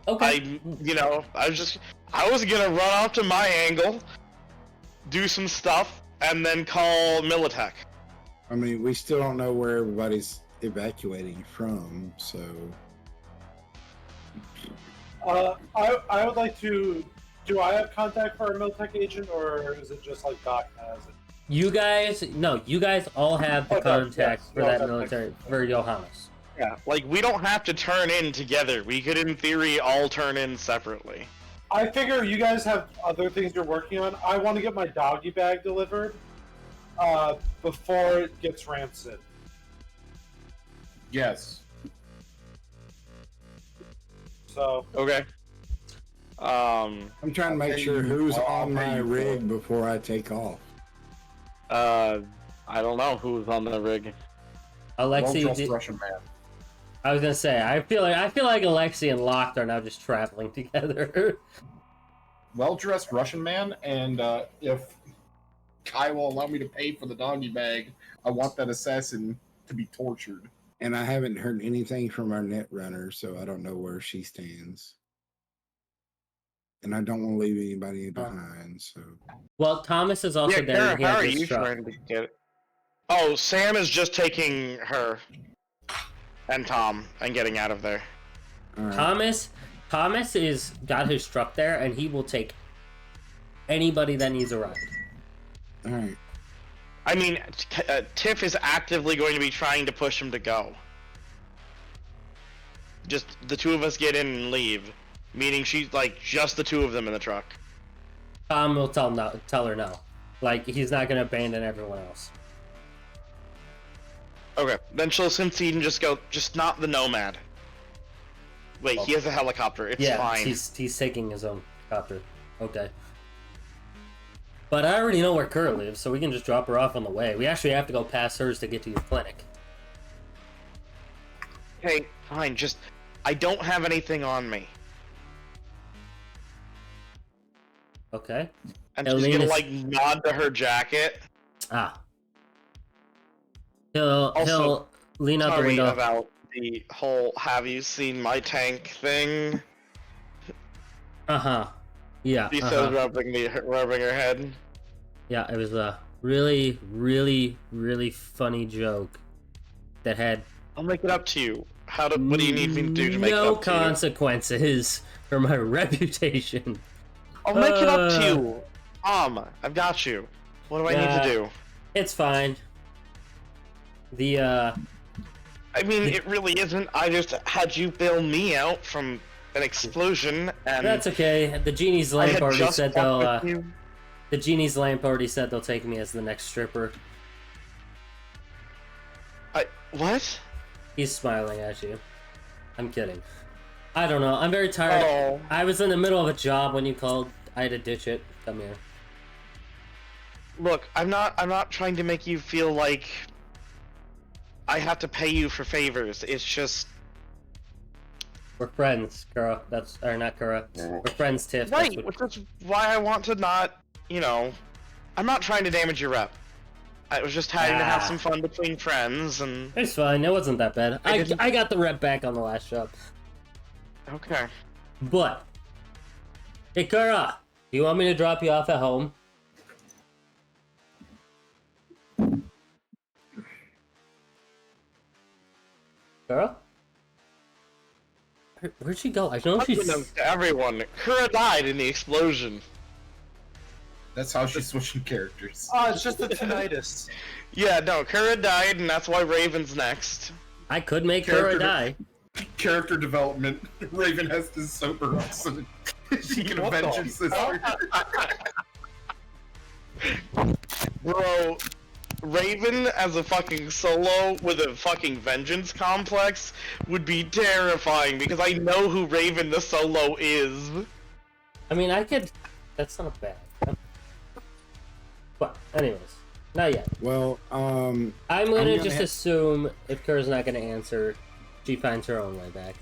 Okay. I was gonna run out to my angle, do some stuff, and then call Militech. I mean, we still don't know where everybody's evacuating from, so. I would like to. Do I have contact for a Militech agent, or is it just like Doc has it? You guys all have the Okay, contact yes, for we all that have military, for Johannes. Yeah, like, we don't have to turn in together. We could, in theory, all turn in separately. I figure you guys have other things you're working on. I want to get my doggy bag delivered before it gets rancid. Yes. So Okay. I'm trying to make sure who's on my rig before I take off. I don't know who's on the rig. Alexi, Well-dressed Russian man. I was gonna say, I feel like Alexi and Locke are now just traveling together. Well-dressed Russian man, and if Kai will allow me to pay for the doggy bag, I want that assassin to be tortured. And I haven't heard anything from our net runner, so I don't know where she stands. And I don't want to leave anybody behind, so. Well, Thomas is also there. Kara, He how has are his you truck. trying to get it? Oh, Sam is just taking her and Tom and getting out of there. All right. Thomas is got his truck there, and he will take anybody that needs a ride. All right. I mean, Tiff is actively going to be trying to push him to go. Just the two of us get in and leave, meaning she's like just the two of them in the truck. Tom will tell her no. Like, he's not gonna abandon everyone else. Okay, then she'll concede and just go, just not the Nomad. Wait, he has a helicopter. It's Yeah, fine. he's taking his own copter. Okay. But I already know where Kurt lives, so we can just drop her off on the way. We actually have to go past hers to get to your clinic. Okay, fine. Just, I don't have anything on me. Okay. And she's gonna like nod to her jacket. Ah. He'll lean out the Sorry window. about the whole "Have you seen my tank?" thing. Yeah. She says, rubbing her head. Yeah, it was a really, really, really funny joke that had I'll make it up to you. What do you need me to do to make it no up to you? consequences for my reputation. I'll make it up to you. I've got you. What do I need to do? It's fine. I mean, it really isn't. I just had you bail me out from an explosion, and That's okay. The genie's I lamp had already just said walked with you. the genie's lamp already said they'll take me as the next stripper. What? He's smiling at you. I'm kidding. I don't know. I'm very tired. Oh. I was in the middle of a job when you called. I had to ditch it. Come here. Look, I'm not trying to make you feel like I have to pay you for favors. It's just We're friends, Kura. Not Kura. We're friends, Tiff. That's right, what- which is why I want to not, I'm not trying to damage your rep. I was just having to have some fun between friends, and It's fine. It wasn't that bad. I got the rep back on the last job. okay. But, hey, Kura, do you want me to drop you off at home? Kura? Where'd she go? I know she's... Unbeknownst to everyone, Kura died in the explosion. That's how she's switching characters. Oh, it's just the tinnitus. Yeah, no, Kura died, and that's why Raven's next. I could make Kura die. Character development. Raven has to sober up so she can avenge her sister. Bro, Raven as a fucking solo with a fucking vengeance complex would be terrifying because I know who Raven the solo is. I mean, I could. That's not bad. But, anyways, not yet. Well, I'm gonna just assume if Kerr's not gonna answer, she finds her own way back.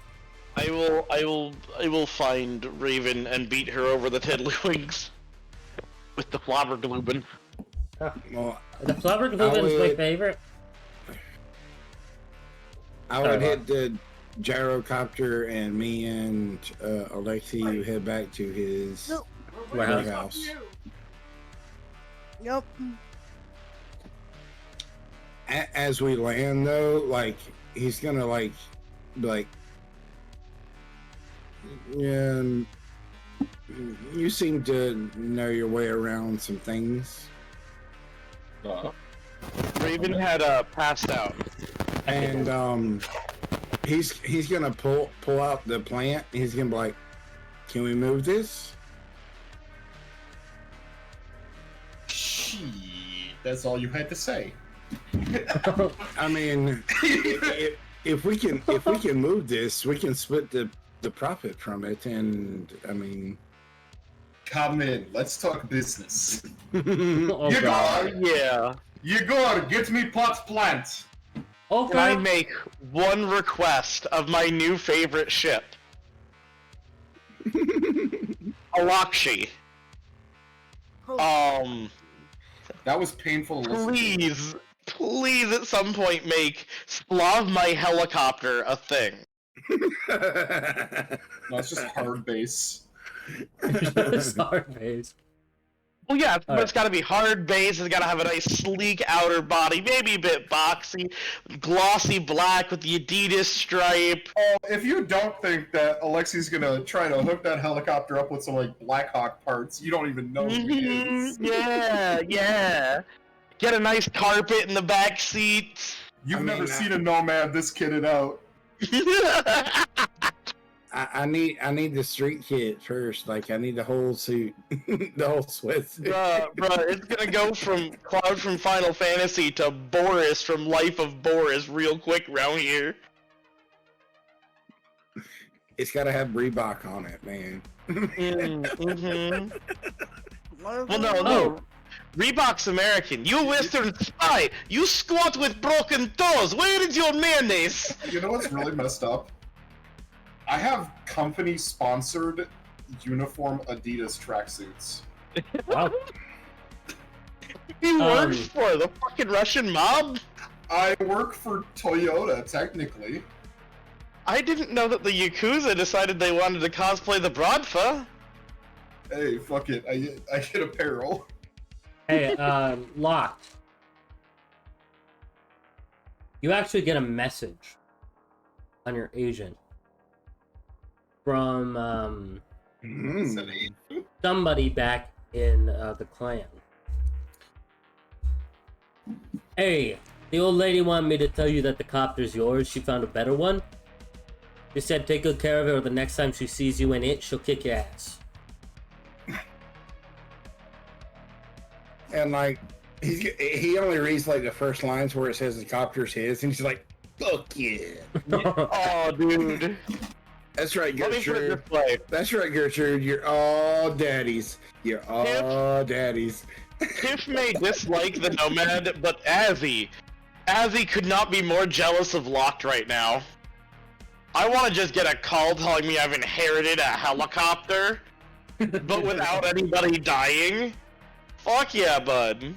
I will find Raven and beat her over the tiddlywinks with the flabberglooben. well, The flabberglooben is my would- favorite. I would hit the gyrocopter, and me and Alexi would head back to his No. Warehouse. warehouse. Yep. As we land, though, like he's gonna like be like, yeah, you seem to know your way around some things, Raven had passed out. and he's gonna pull out the plant. He's gonna be like, "Can we move this?" Shit, that's all you had to say. I mean, if we can move this, we can split the profit from it, and I mean, Come in, let's talk business. Oh, You God. Yeah. Igor, get me pot plant. Can I Okay. make one request of my new favorite ship? Alakshi. That was painful to listen to. Please at some point make Slav my helicopter a thing. No, it's just hard base. Sorry, face. Well, yeah, but Alright. it's gotta be hard base, it's gotta have a nice sleek outer body, maybe a bit boxy, glossy black with the Adidas stripe. Oh, if you don't think that Alexi's gonna try to hook that helicopter up with some like Blackhawk parts, you don't even know who he is. Yeah. Get a nice carpet in the back seat. You've I mean, never seen a nomad this kitted out. I need the street kit first. Like I need the whole suit, the whole sweatsuit. Bruh, it's gonna go from Cloud from Final Fantasy to Boris from Life of Boris real quick around here. It's got to have Reebok on it, man. Mm-hmm. Well, no. Oh. Reebok's American. You Western spy! You squat with broken toes! Where is your mayonnaise? You know what's really messed up? I have company-sponsored uniform Adidas tracksuits. Wow. He works for the fucking Russian mob? I work for Toyota, technically. I didn't know that the Yakuza decided they wanted to cosplay the Brodfa. Hey, fuck it, I get apparel. Hey, Locked. You actually get a message on your agent from somebody back in the clan. Hey, the old lady wanted me to tell you that the copter's yours. She found a better one. She said take good care of it, or the next time she sees you in it, she'll kick your ass. And like he only reads like the first lines where it says the copter's his, and he's like, "Fuck yeah!" Oh, dude. That's right, Let me put it Gertrude. this way. That's right, Gertrude. You're all daddies. You're all daddies. Tiff may dislike the Nomad, but Azzy could not be more jealous of Locked right now. I want to just get a call telling me I've inherited a helicopter, but without anybody dying. Fuck yeah, bud.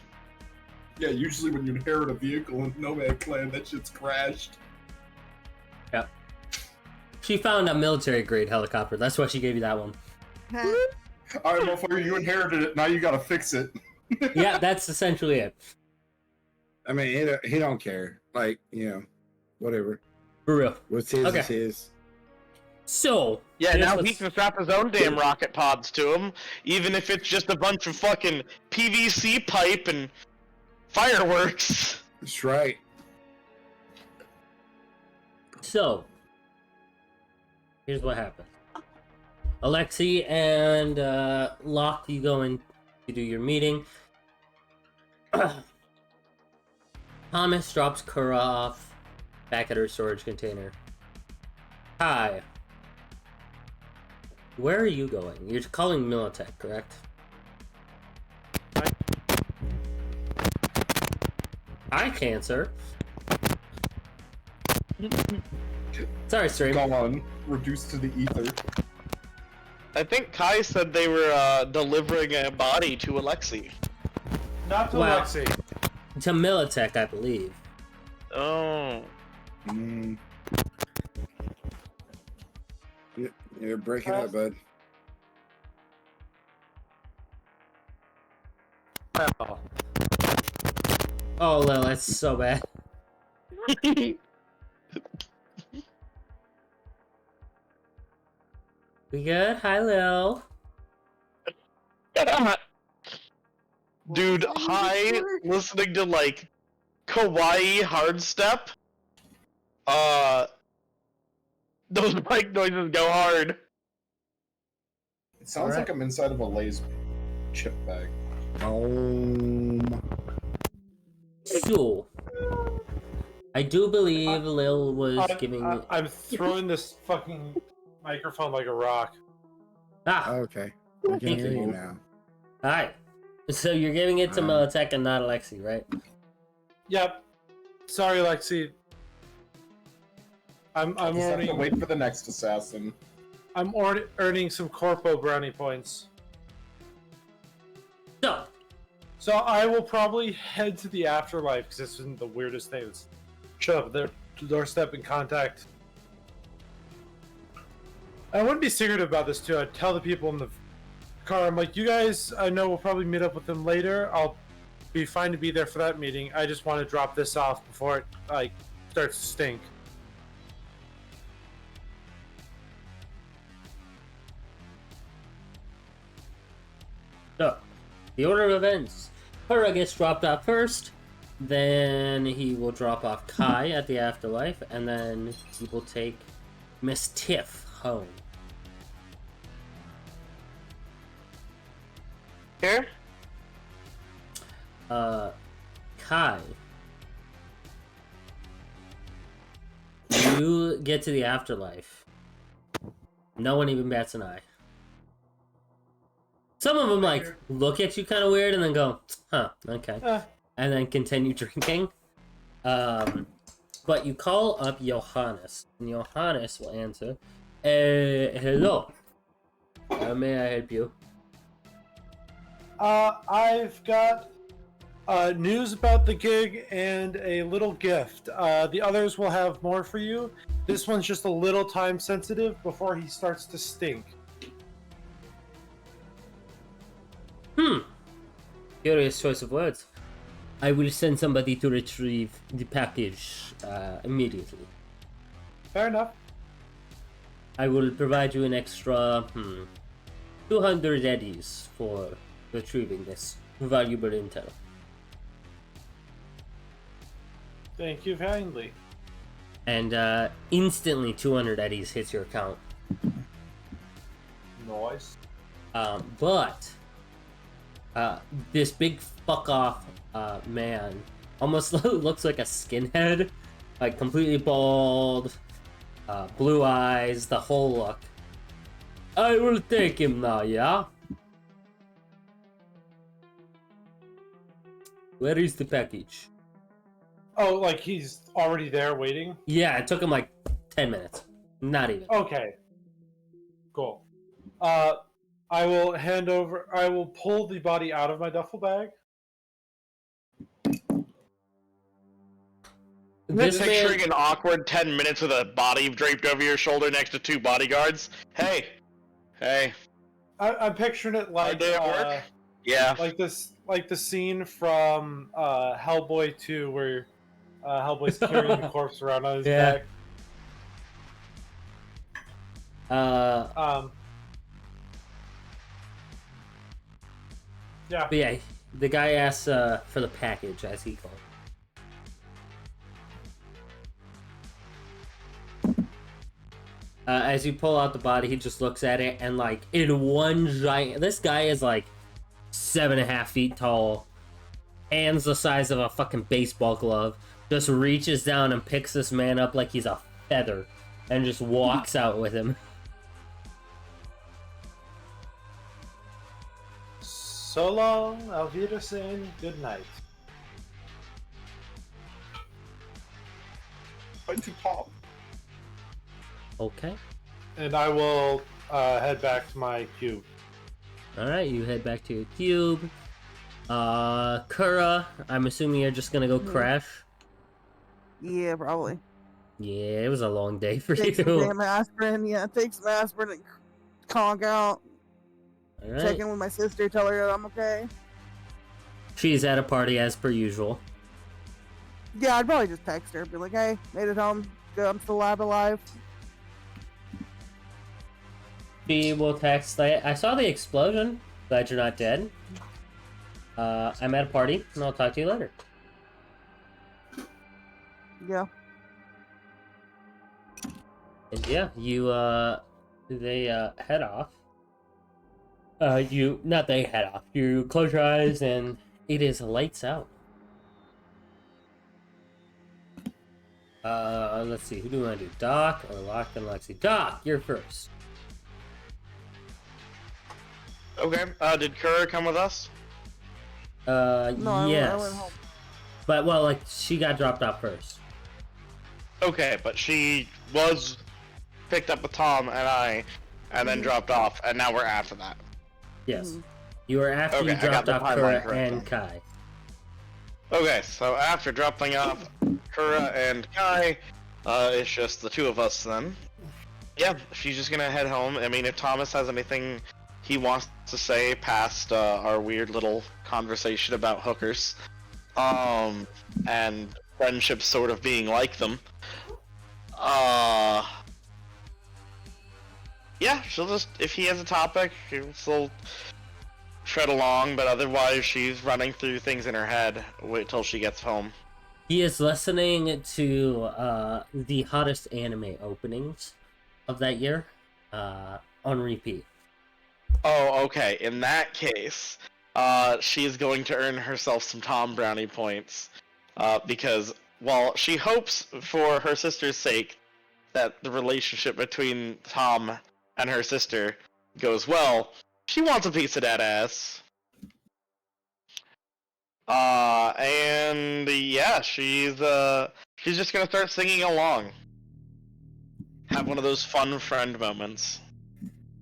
Yeah, usually when you inherit a vehicle in Nomad Clan, that shit's crashed. Yep. She found a military-grade helicopter. That's why she gave you that one. Alright, motherfucker, you inherited it, now you gotta fix it. Yeah, that's essentially it. I mean, he don't care. Like, you know, whatever. For real. What's his Okay. is his. So, Yeah, here's now what's- he can strap his own damn rocket pods to him, even if it's just a bunch of fucking PVC pipe and fireworks. That's right. So, here's what happened. Alexi and Locke, you go in to do your meeting. Thomas drops Kura off back at her storage container. Hi. Where are you going? You're calling Militech, correct? Hi, Cancer. Sorry, stream. Gone, reduced to the ether. I think Kai said they were delivering a body to Alexi. Not to Wow. Lexi. To Militech, I believe. Oh. Mm, You're breaking up, bud. Well, Oh, Lil, that's so bad. We good? Hi, Lil. Dude, hi, listening to like kawaii hard step. Those mic noises go hard. it sounds like I'm inside of a Lay's chip bag. So, I do believe Lil was giving... I'm throwing this fucking microphone like a rock. Ah, Okay. We can Thank hear you. you now. alright. So you're giving it to Militech and not Alexi, right? Yep. Sorry, Lexi. I'm Just have to already wait for the next assassin. I'm already earning some Corpo brownie points. So, I will probably head to the afterlife because this isn't the weirdest thing that's showed up at their doorstep in contact. I wouldn't be secretive about this too. I'd tell the people in the car, I'm like, you guys, I know we'll probably meet up with them later. I'll be fine to be there for that meeting. I just want to drop this off before it like starts to stink. So, the order of events. Kura gets dropped off first, then he will drop off Kai at the afterlife, and then he will take Miss Tiff home. Here? Kai. You get to the afterlife. No one even bats an eye. Some of them like look at you kind of weird and then go, "Huh, okay," and then continue drinking. But you call up Johannes, and Johannes will answer, "Hello. How may I help you?" I've got news about the gig and a little gift. The others will have more for you. This one's just a little time sensitive before he starts to stink. Curious choice of words. I will send somebody to retrieve the package immediately. Fair enough. I will provide you an extra 200 eddies for retrieving this valuable intel. Thank you kindly. And instantly 200 eddies hits your account. Nice. But this big fuck off man almost looks like a skinhead, like completely bald, blue eyes, the whole look. I will take him now, yeah? Where is the package? Oh, like he's already there waiting? Yeah, it took him like 10 minutes. Not even. Okay. Cool. I will pull the body out of my duffel bag. This man, Picturing an awkward 10 minutes with a body draped over your shoulder next to two bodyguards. Hey. I'm picturing it like Hard day at work? Yeah. like the scene from Hellboy 2 where Hellboy's carrying the corpse around on his back. Yeah. But yeah, the guy asks for the package, as he called. As you pull out the body, he just looks at it and like in one giant. This guy is like 7.5 feet tall, hands the size of a fucking baseball glove, just reaches down and picks this man up like he's a feather, and just walks out with him. So long, auf Wiedersehen, good night. Right to Tom. Okay. And I will head back to my cube. Alright, you head back to your cube. Kura, I'm assuming you're just gonna go crash. Yeah, probably. Yeah, it was a long day for Take some you. damn aspirin. Yeah, take some aspirin and conk out. Alright. Check in with my sister, tell her that I'm okay. She's at a party as per usual. Yeah, I'd probably just text her, be like, hey, made it home. Good, I'm still alive. She will text, I saw the explosion. Glad you're not dead. I'm at a party, and I'll talk to you later. Yeah. And yeah, they head off. Not they head off. You close your eyes, and it is lights out. Let's see, who do we want to do? Doc or Locke and Lexi? Doc, you're first. Okay. Did Kura come with us? No, Yes. I went home. But, well, like, she got dropped off first. Okay, but she was picked up with Tom and I, and then dropped off, and now we're after that. Yes. Mhm. You were after Okay, you I got dropped the off timeline Kura correct and then. Kai. Okay, so after dropping off Kura and Kai, it's just the two of us then. Yeah, she's just gonna head home. I mean, if Thomas has anything he wants to say past our weird little conversation about hookers, and friendships sort of being like them, yeah, she'll just, if he has a topic, she'll tread along, but otherwise she's running through things in her head. Wait till she gets home. He is listening to the hottest anime openings of that year on repeat. Oh, okay. In that case, she is going to earn herself some Tom Brownie points, because while she hopes for her sister's sake that the relationship between Tom and her sister goes well, she wants a piece of that ass. And yeah, she's just gonna start singing along. Have one of those fun friend moments.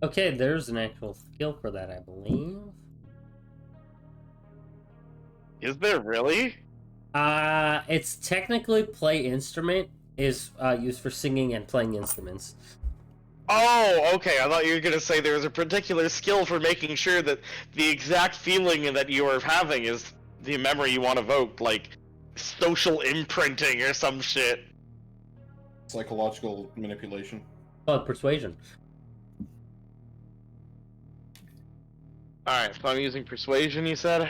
Okay, there's an actual skill for that, I believe. Is there really? It's technically play instrument is used for singing and playing instruments. Oh, okay. I thought you were gonna say there was a particular skill for making sure that the exact feeling that you are having is the memory you want evoked, like social imprinting or some shit. Psychological manipulation. Oh, persuasion. Alright, so I'm using persuasion, you said?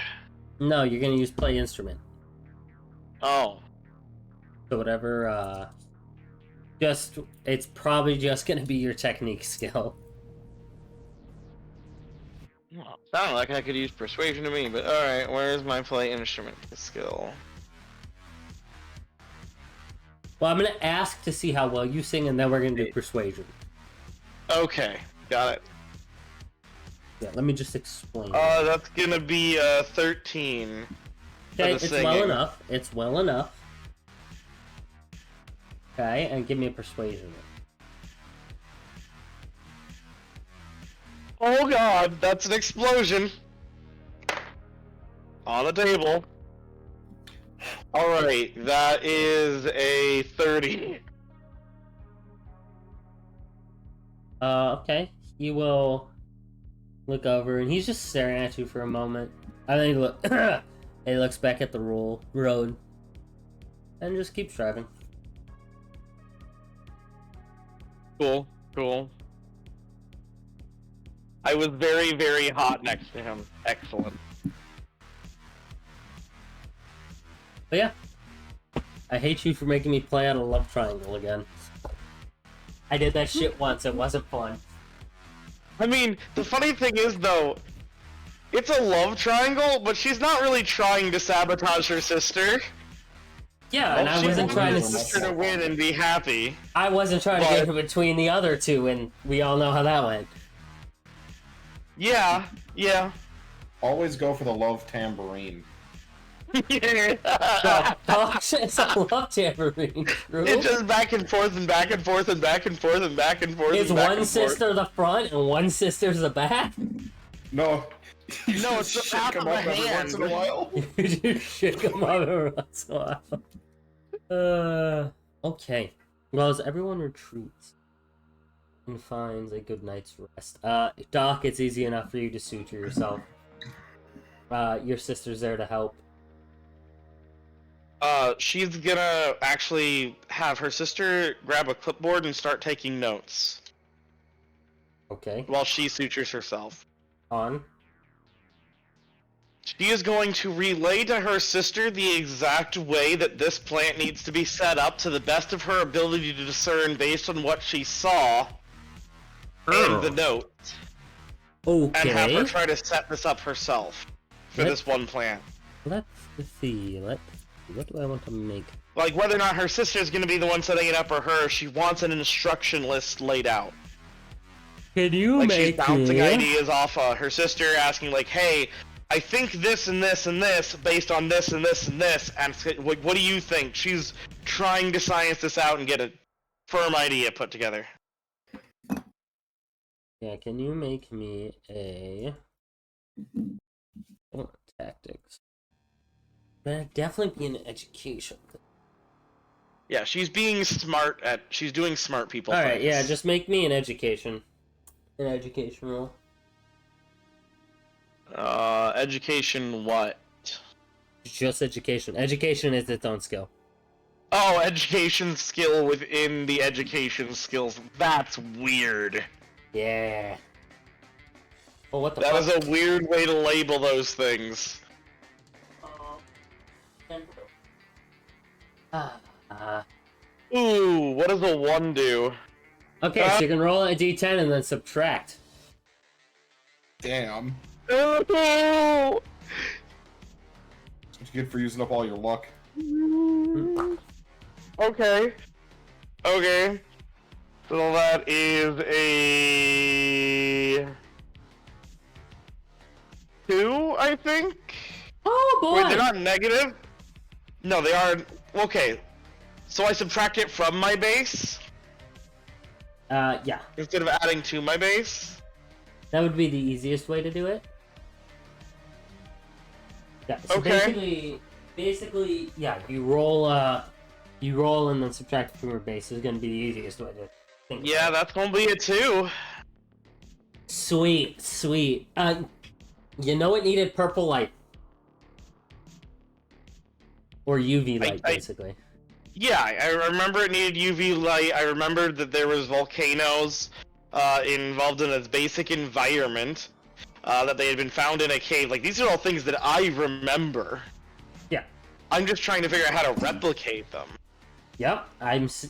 No, you're gonna use play instrument. Oh. So whatever, it's probably just gonna be your technique skill. Well, sounded like I could use persuasion to me, but alright, where's my play instrument skill? Well, I'm gonna ask to see how well you sing, and then we're gonna do persuasion. Okay, got it. Yeah, let me just explain. That's gonna be 13. Okay, for the it's singing. well enough. It's well enough. Okay, and give me a persuasion. Oh god, that's an explosion! On the table. Alright, that is a 30. Okay. He will look over, and he's just staring at you for a moment. I think he looks back at the road, and just keeps driving. Cool, cool. I was very, very hot next to him. Excellent. But yeah, I hate you for making me play out a love triangle again. I did that shit once. It wasn't fun. I mean, the funny thing is, though, It's a love triangle, but she's not really trying to sabotage her sister. Yeah, and I She wasn't wants trying her to. sister to win and be happy. I wasn't trying to But- get her between the other two, and we all know how that went. Yeah, yeah. Always go for the love tambourine. Oh, shit, it's a love tambourine. True. It's just back and forth and back and forth and back and forth and back and forth. Is and back one and forth. sister the front and one sister's the back? No. You No, just it's the shake half 'em of up the every hand. once in a while. You just shake them up every once in a while. Okay. Well, as everyone retreats and finds a good night's rest. Doc, it's easy enough for you to suture yourself. Your sister's there to help. She's gonna actually have her sister grab a clipboard and start taking notes Okay. while she sutures herself. On. She is going to relay to her sister the exact way that this plant needs to be set up to the best of her ability to discern based on what she saw and the note. Okay. And have her try to set this up herself for Yep. this one plant. Let's see. What do I want to make? Like, whether or not her sister's going to be the one setting it up or her, she wants an instruction list laid out. Can you Like, she's make bouncing it? ideas off her sister, asking, like, hey, I think this and this and this based on this and this and this, and like, what do you think? She's trying to science this out and get a firm idea put together. Yeah, can you make me a tactics? That'd definitely be an education. Yeah, she's being smart she's doing smart people Alright, things. yeah, just make me an education. An education roll. Education what? Just education. Education is its own skill. Oh, education skill within the education skills. That's weird. Yeah. Well, what the That fuck? is a weird way to label those things. Ooh, what does a 1 do? Okay, so you can roll a d10 and then subtract. Damn. Oh! That's what you get for using up all your luck. Okay. Okay. So that is a 2, I think. Oh boy! Wait, they're not negative? No, they are. Okay. So I subtract it from my base Yeah. instead of adding to my base. That would be the easiest way to do it. Yeah, so Okay. basically, yeah, you roll and then subtract from your base is going to be the easiest way to think. Yeah, about that's gonna be a 2. it. Sweet, sweet. You know it needed purple light. Or UV light, I- basically. Yeah, I remember it needed UV light. I remembered that there was volcanoes involved in its basic environment. That they had been found in a cave. Like, these are all things that I remember. Yeah. I'm just trying to figure out how to replicate them. Yep,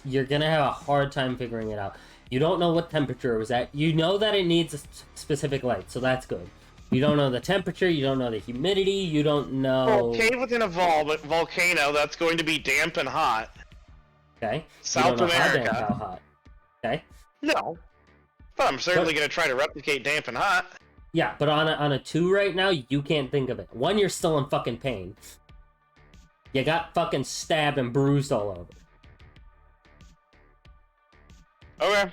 you're gonna have a hard time figuring it out. You don't know what temperature it was at. You know that it needs a specific light, so that's good. You don't know the temperature, you don't know the humidity, you don't know... Well, cave within a volcano, that's going to be damp and hot. Okay. South you don't know America. How hot. Okay. No. But I'm certainly going to try to replicate damp and hot. Yeah, but on a 2 right now, you can't think of it. 1, you're still in fucking pain. You got fucking stabbed and bruised all over. Okay.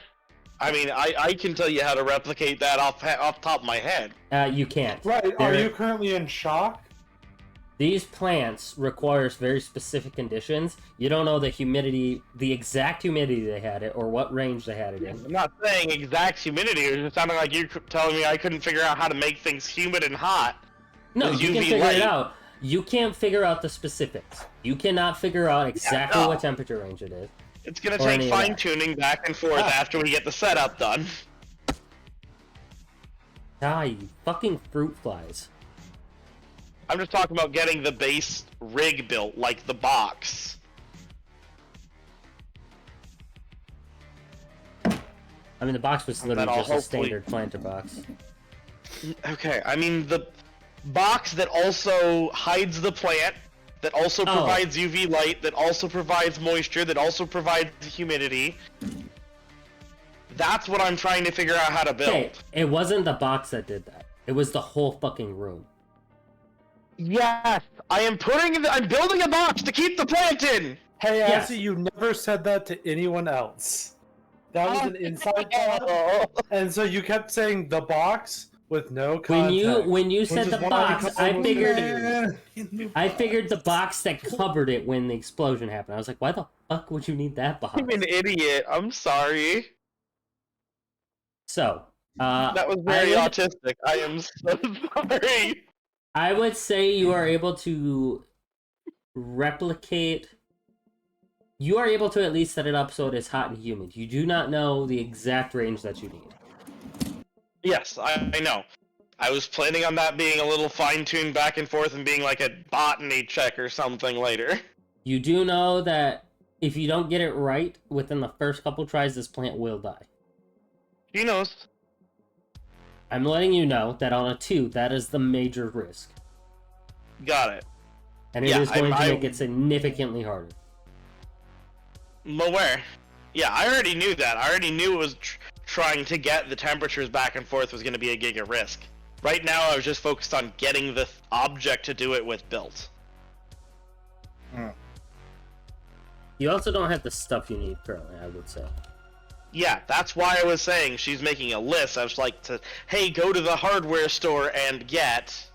I mean, I can tell you how to replicate that off top of my head. You can't. Right, are They're- you currently in shock? These plants requires very specific conditions. You don't know the humidity, the exact humidity they had it, or what range they had it in. I'm not saying exact humidity. It just sounded like you telling me I couldn't figure out how to make things humid and hot. No, With you can UV figure light. it out. You can't figure out the specifics. You cannot figure out exactly no. what temperature range it is. It's going to Or take any of that. fine-tuning back and forth Ah. after we get the setup done. Ah, you fucking fruit flies. I'm just talking about getting the base rig built, like the box. I mean, the box was And literally then I'll just a hopefully- standard planter box. Okay, I mean, box that also hides the plant, that also Oh. provides UV light, that also provides moisture, that also provides humidity. That's what I'm trying to figure out how to build. Okay, it wasn't the box that did that. It was the whole fucking room. Yes, I'm building a box to keep the plant in. Hey, Yes. Azzy, you never said that to anyone else. That was an inside thought, and so you kept saying the box with no context. When you said which the is why box, couple I was figured confused. I figured the box that covered it when the explosion happened. I was like, why the fuck would you need that box? I'm an idiot. I'm sorry. So, That was very I would, autistic. I am so sorry. I would say you are able to replicate. You are able to at least set it up so it is hot and humid. You do not know the exact range that you need. Yes, I know. I was planning on that being a little fine-tuned back and forth and being like a botany check or something later. You do know that if you don't get it right within the first couple tries, this plant will die. He knows. I'm letting you know that on a 2, that is the major risk. Got it. And it Yeah, is going to I- make it significantly harder. I'm aware. Yeah, I already knew that. I already knew it was trying to get the temperatures back and forth was going to be a giga risk. Right now, I was just focused on getting the object to do it with built. You also don't have the stuff you need currently, I would say. Yeah, that's why I was saying she's making a list. I was like, hey, go to the hardware store and get...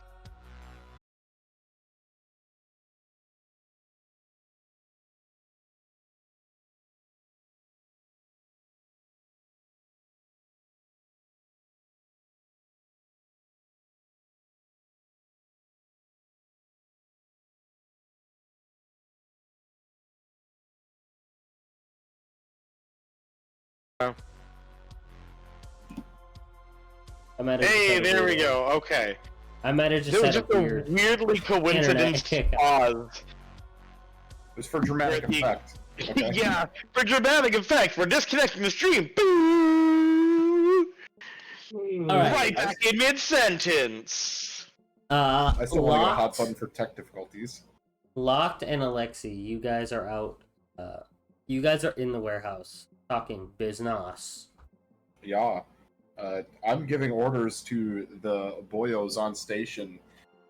I might have Hey, just had a there we weird- go. Okay. I might have just There was had just a a weird. weirdly coincidence hiccup. pause. It was for dramatic Ricky. effect. Okay. Yeah, for dramatic effect, we're disconnecting the stream. Boo! Alright. Right back in mid-sentence. I still want to go hot Locked, button for tech difficulties. Locked and Alexi, you guys are out. You guys are in the warehouse talking business. Yeah. I'm giving orders to the boyos on station.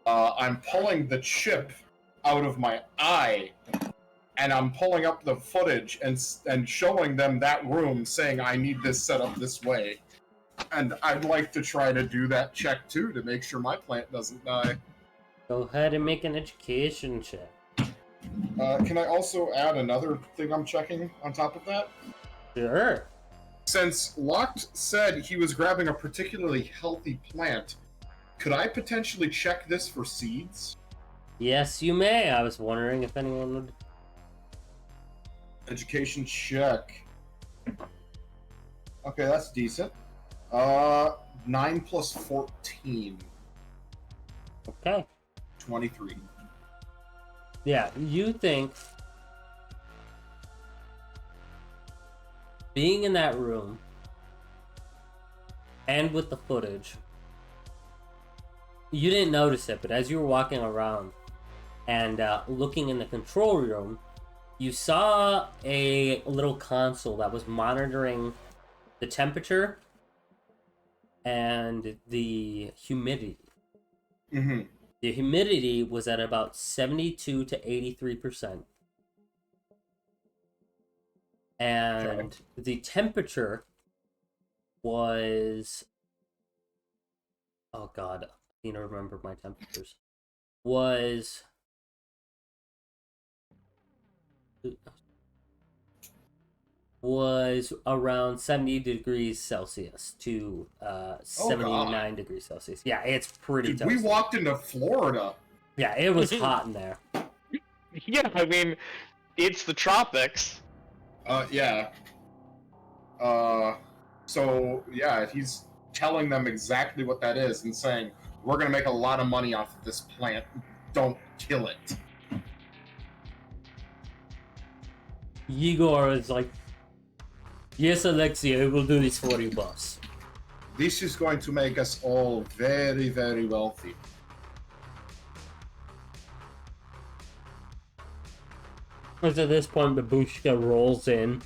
I'm pulling the chip out of my eye, and I'm pulling up the footage and showing them that room, saying I need this set up this way. And I'd like to try to do that check too to make sure my plant doesn't die. Go ahead and make an education check. Can I also add another thing I'm checking on top of that? Sure. Since Locked said he was grabbing a particularly healthy plant, could I potentially check this for seeds? Yes, you may. I was wondering if anyone would. Education check. Okay, that's decent. 9 plus 14. Okay. 23. Yeah, you think being in that room and with the footage, you didn't notice it, but as you were walking around and looking in the control room, you saw a little console that was monitoring the temperature and the humidity. Mm-hmm. The humidity was at about 72 to 83%. And the temperature was... Oh god, I need to remember my temperatures. Was around 70 degrees Celsius to 79 degrees Celsius. Yeah, it's pretty Dude, we toasty. walked into Florida. Yeah, it was hot in there. Yeah, I mean, it's the tropics. Yeah. So, yeah, he's telling them exactly what that is and saying, we're going to make a lot of money off of this plant. Don't kill it. Igor is like, yes, Alexia, I will do this for you, boss. This is going to make us all very, very wealthy. As at this point, Babushka rolls in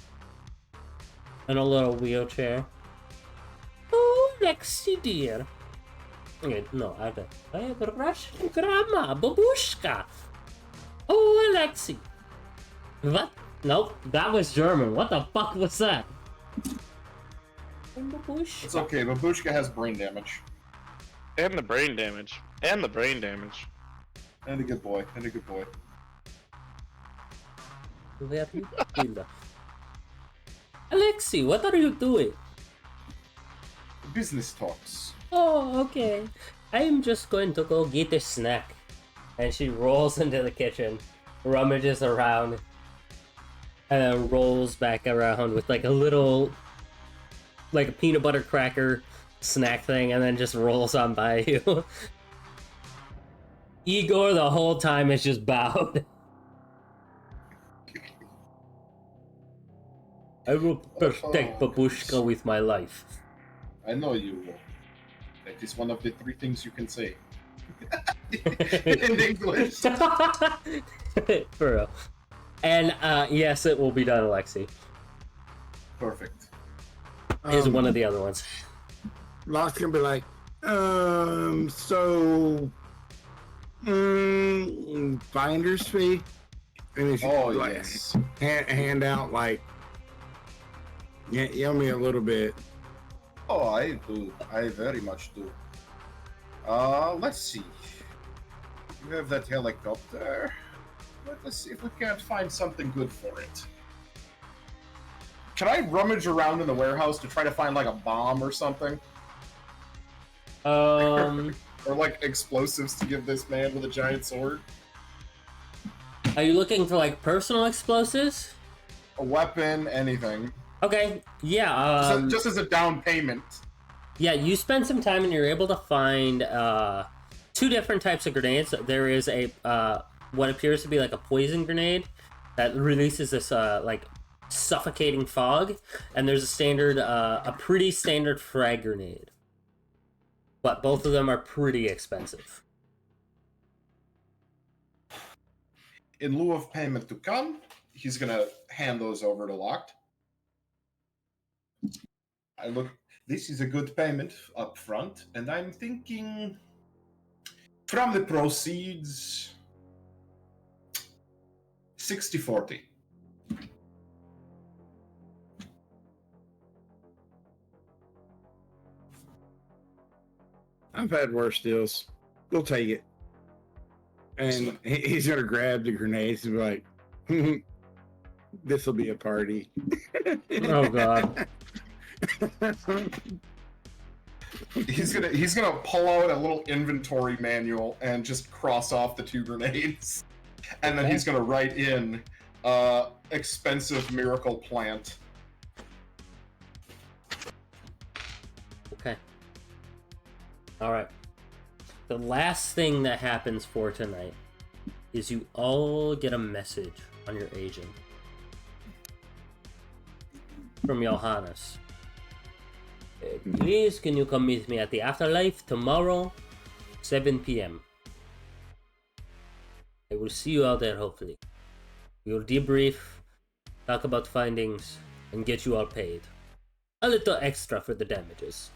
a little wheelchair. Oh, Lexi dear. Okay, no, I have a Russian grandma, Babushka. Oh, Alexi. What? Nope, that was German. What the fuck was that? Babushka. It's okay, Babushka has brain damage. And the brain damage. And the brain damage. And a good boy. And a good boy. Where you been? Alexi, what are you doing? Business talks. Oh, okay. I'm just going to go get a snack. And she rolls into the kitchen, rummages around, and then rolls back around with like a little, like a peanut butter cracker snack thing, and then just rolls on by you. Igor the whole time is just bowed. I will protect Babushka with my life. I know you will. That is one of the 3 things you can say. In English. For real. And yes, it will be done, Alexi. Perfect. Is one of the other ones. Locke's gonna be like, so, finder's fee, and if you like, yes. hand out like, yell me a little bit. Oh, I do. I very much do. Let's see. You have that helicopter. Let us see if we can't find something good for it. Can I rummage around in the warehouse to try to find like a bomb or something? Or like explosives to give this man with a giant sword? Are you looking for like personal explosives? A weapon, anything. Okay, yeah. Just as a down payment. Yeah, you spend some time and you're able to find 2 different types of grenades. There is a what appears to be like a poison grenade that releases this like suffocating fog, and there's a standard, a pretty standard frag grenade. But both of them are pretty expensive. In lieu of payment to come, he's gonna hand those over to Locked. This is a good payment up front, and I'm thinking from the proceeds 60-40. I've had worse deals. We'll take it. And he's gonna grab the grenades and be like, "This will be a party." Oh god. He's gonna pull out a little inventory manual and just cross off the 2 grenades, and then he's gonna write in expensive miracle plant. Okay. Alright. The last thing that happens for tonight is you all get a message on your agent from Johannes. Please, can you come meet me at the Afterlife tomorrow, 7 p.m. I will see you out there, hopefully. We will debrief, talk about findings, and get you all paid. A little extra for the damages.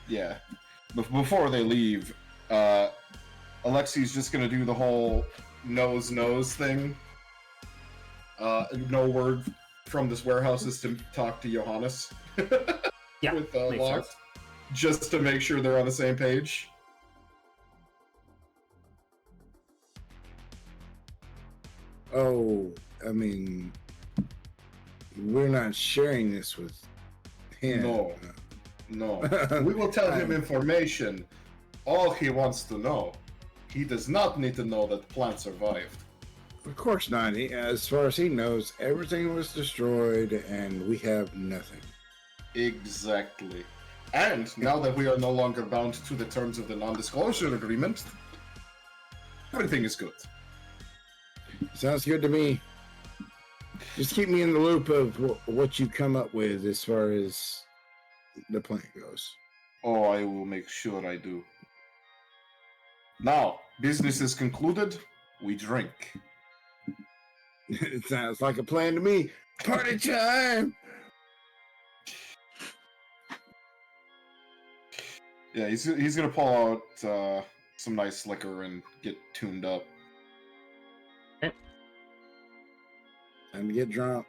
Yeah. Before they leave, Alexi's just gonna do the whole nose thing. No word from this warehouse is to talk to Johannes. Yeah, with makes Locked, sense. just to make sure they're on the same page. Oh, I mean, we're not sharing this with him. No. We will tell him information. All he wants to know. He does not need to know that the plant survived. Of course not. As far as he knows, everything was destroyed and we have nothing. Exactly. And now that we are no longer bound to the terms of the non-disclosure agreement, everything is good. Sounds good to me. Just keep me in the loop of what you come up with as far as the plant goes. Oh, I will make sure I do. Now, business is concluded. We drink. It sounds like a plan to me. Party time! Yeah, he's gonna pull out some nice liquor and get tuned up. Time to get drunk.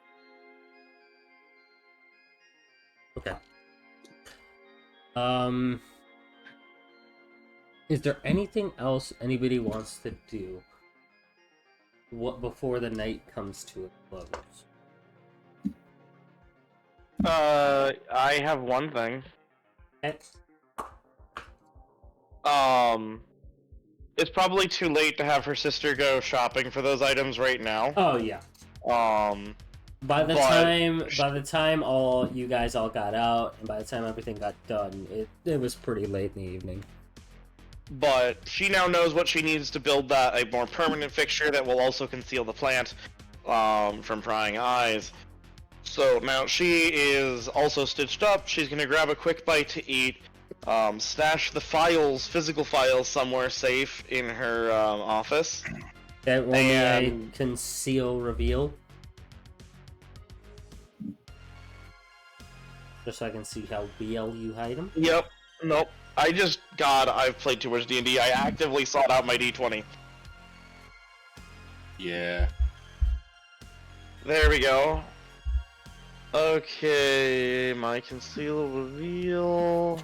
Okay. Is there anything else anybody wants to do? What before the night comes to a close? I have one thing. Okay. It's probably too late to have her sister go shopping for those items right now. Oh yeah. By the time all you guys all got out, and by the time everything got done, it was pretty late in the evening. But she now knows what she needs to build a more permanent fixture that will also conceal the plant from prying eyes. So now she is also stitched up. She's gonna grab a quick bite to eat, stash the physical files, somewhere safe in her office. That will be a conceal reveal. Just so I can see how well you hide them. Yep. Nope. I've played too much D&D. I actively sought out my D20. Yeah. There we go. Okay, my conceal reveal.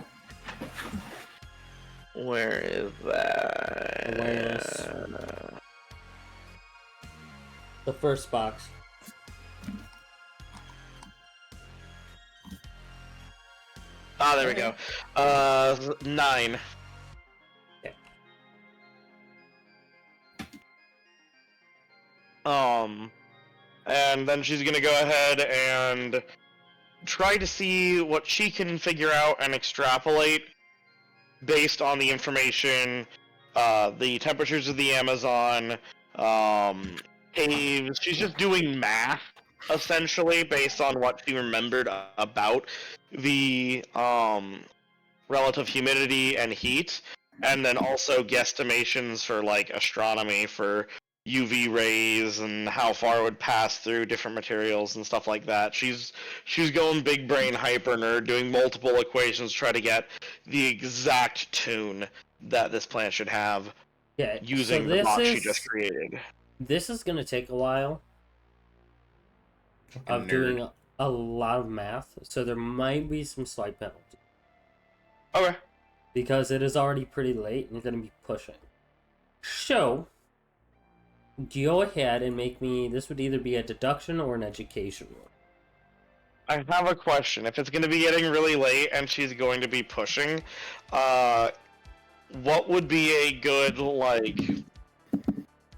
Where is that? Awareness. The first box. Ah, there we go. 9. Okay. And then she's gonna go ahead and try to see what she can figure out and extrapolate based on the information, the temperatures of the Amazon, caves. She's just doing math, essentially, based on what she remembered about the relative humidity and heat, and then also guesstimations for like astronomy for UV rays and how far it would pass through different materials and stuff like that. She's going big brain hyper nerd, doing multiple equations, try to get the exact tune that this plant should have, Yeah. using so the box she just created. This is gonna take a while of doing a lot of math, so there might be some slight penalty. Okay. Because it is already pretty late and you're going to be pushing. So, go ahead and make me... This would either be a deduction or an education roll. I have a question. If it's going to be getting really late and she's going to be pushing, what would be a good, like,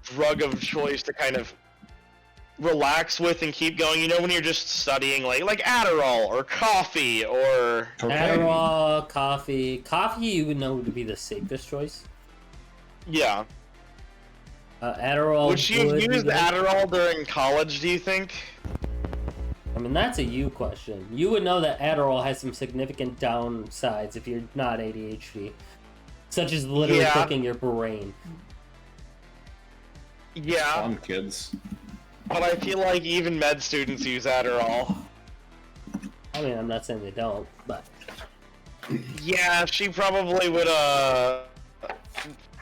drug of choice to kind of relax with and keep going? You know, when you're just studying, like Adderall or coffee or... Adderall, coffee. Coffee you would know would be the safest choice. Yeah. Adderall would she have used Adderall during college, do you think? I mean, that's a you question. You would know that Adderall has some significant downsides if you're not ADHD. Such as literally cooking your brain. Yeah. Fun, kids. But I feel like even med students use Adderall. I mean, I'm not saying they don't, but... Yeah, she probably would,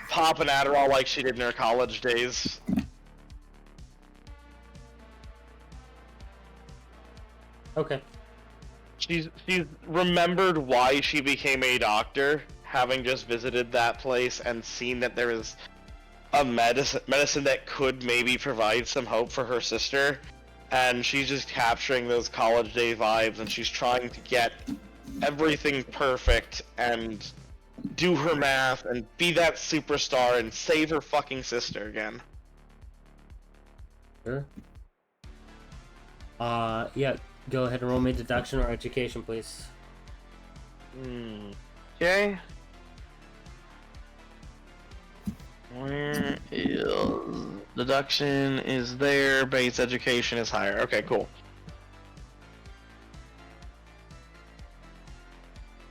pop an Adderall like she did in her college days. Okay. She's remembered why she became a doctor, having just visited that place and seen that there is a medicine that could maybe provide some hope for her sister, and she's just capturing those college day vibes, and she's trying to get everything perfect and do her math and be that superstar and save her fucking sister again. Sure. Yeah, go ahead and roll me deduction or education, please. Okay. Where is... Deduction is there, base education is higher. Okay, cool.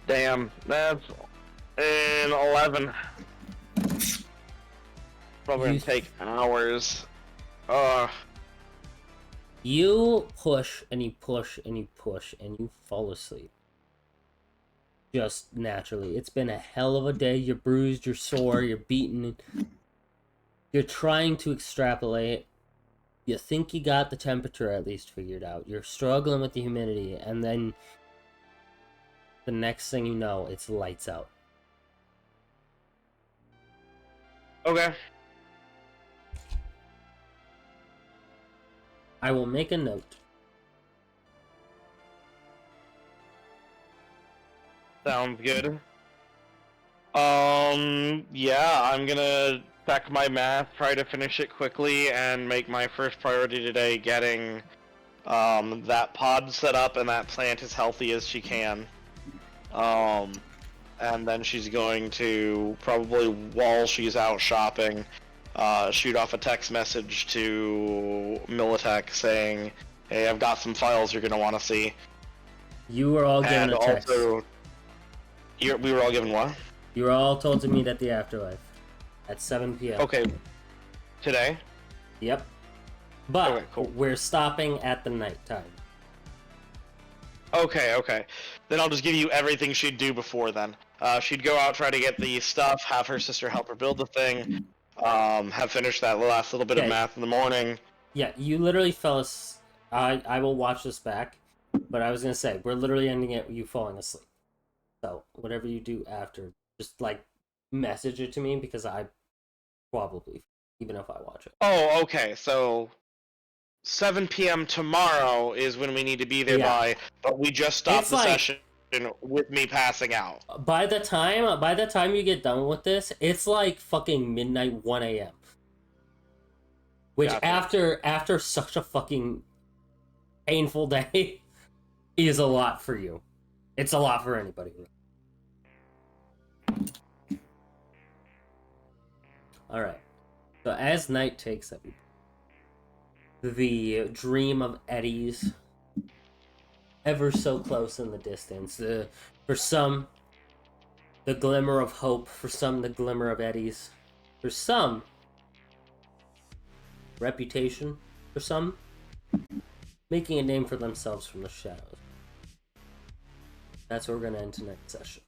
Damn. Damn, that's in 11. Probably gonna You- take hours. You push and you push and you push and you fall asleep. Just naturally. It's been a hell of a day. You're bruised, you're sore, you're beaten. You're trying to extrapolate. You think you got the temperature at least figured out. You're struggling with the humidity, and then the next thing you know, it's lights out. Okay. I will make a note. Sounds good. Yeah, I'm gonna check my math, try to finish it quickly, and make my first priority today getting that pod set up and that plant as healthy as she can. And then she's going to, probably while she's out shopping, shoot off a text message to Militech saying, hey, I've got some files you're gonna want to see. You were all given And a text. also, we were all given what? You were all told to meet at the Afterlife at 7 p.m. Okay. Today? Yep. But Okay, cool. we're stopping at the nighttime. Okay. Then I'll just give you everything she'd do before then. She'd go out, try to get the stuff, have her sister help her build the thing, have finished that last little bit of Okay. math in the morning. Yeah, you literally fell asleep. I will watch this back, but I was gonna say we're literally ending it with you falling asleep. So whatever you do after, just like message it to me because I probably, even if I watch it. Oh, okay, so 7 p.m. tomorrow is when we need to be there Yeah. by, but we just stopped It's the like- session with me passing out. By the time you get done with this, it's like fucking midnight, 1 a.m. Which Gotcha. after such a fucking painful day is a lot for you. It's a lot for anybody. All right. So as night takes up, the dream of eddies ever so close in the distance. For some, the glimmer of hope. For some, the glimmer of eddies. For some, reputation. For some, making a name for themselves from the shadows. That's where we're going to end tonight's session.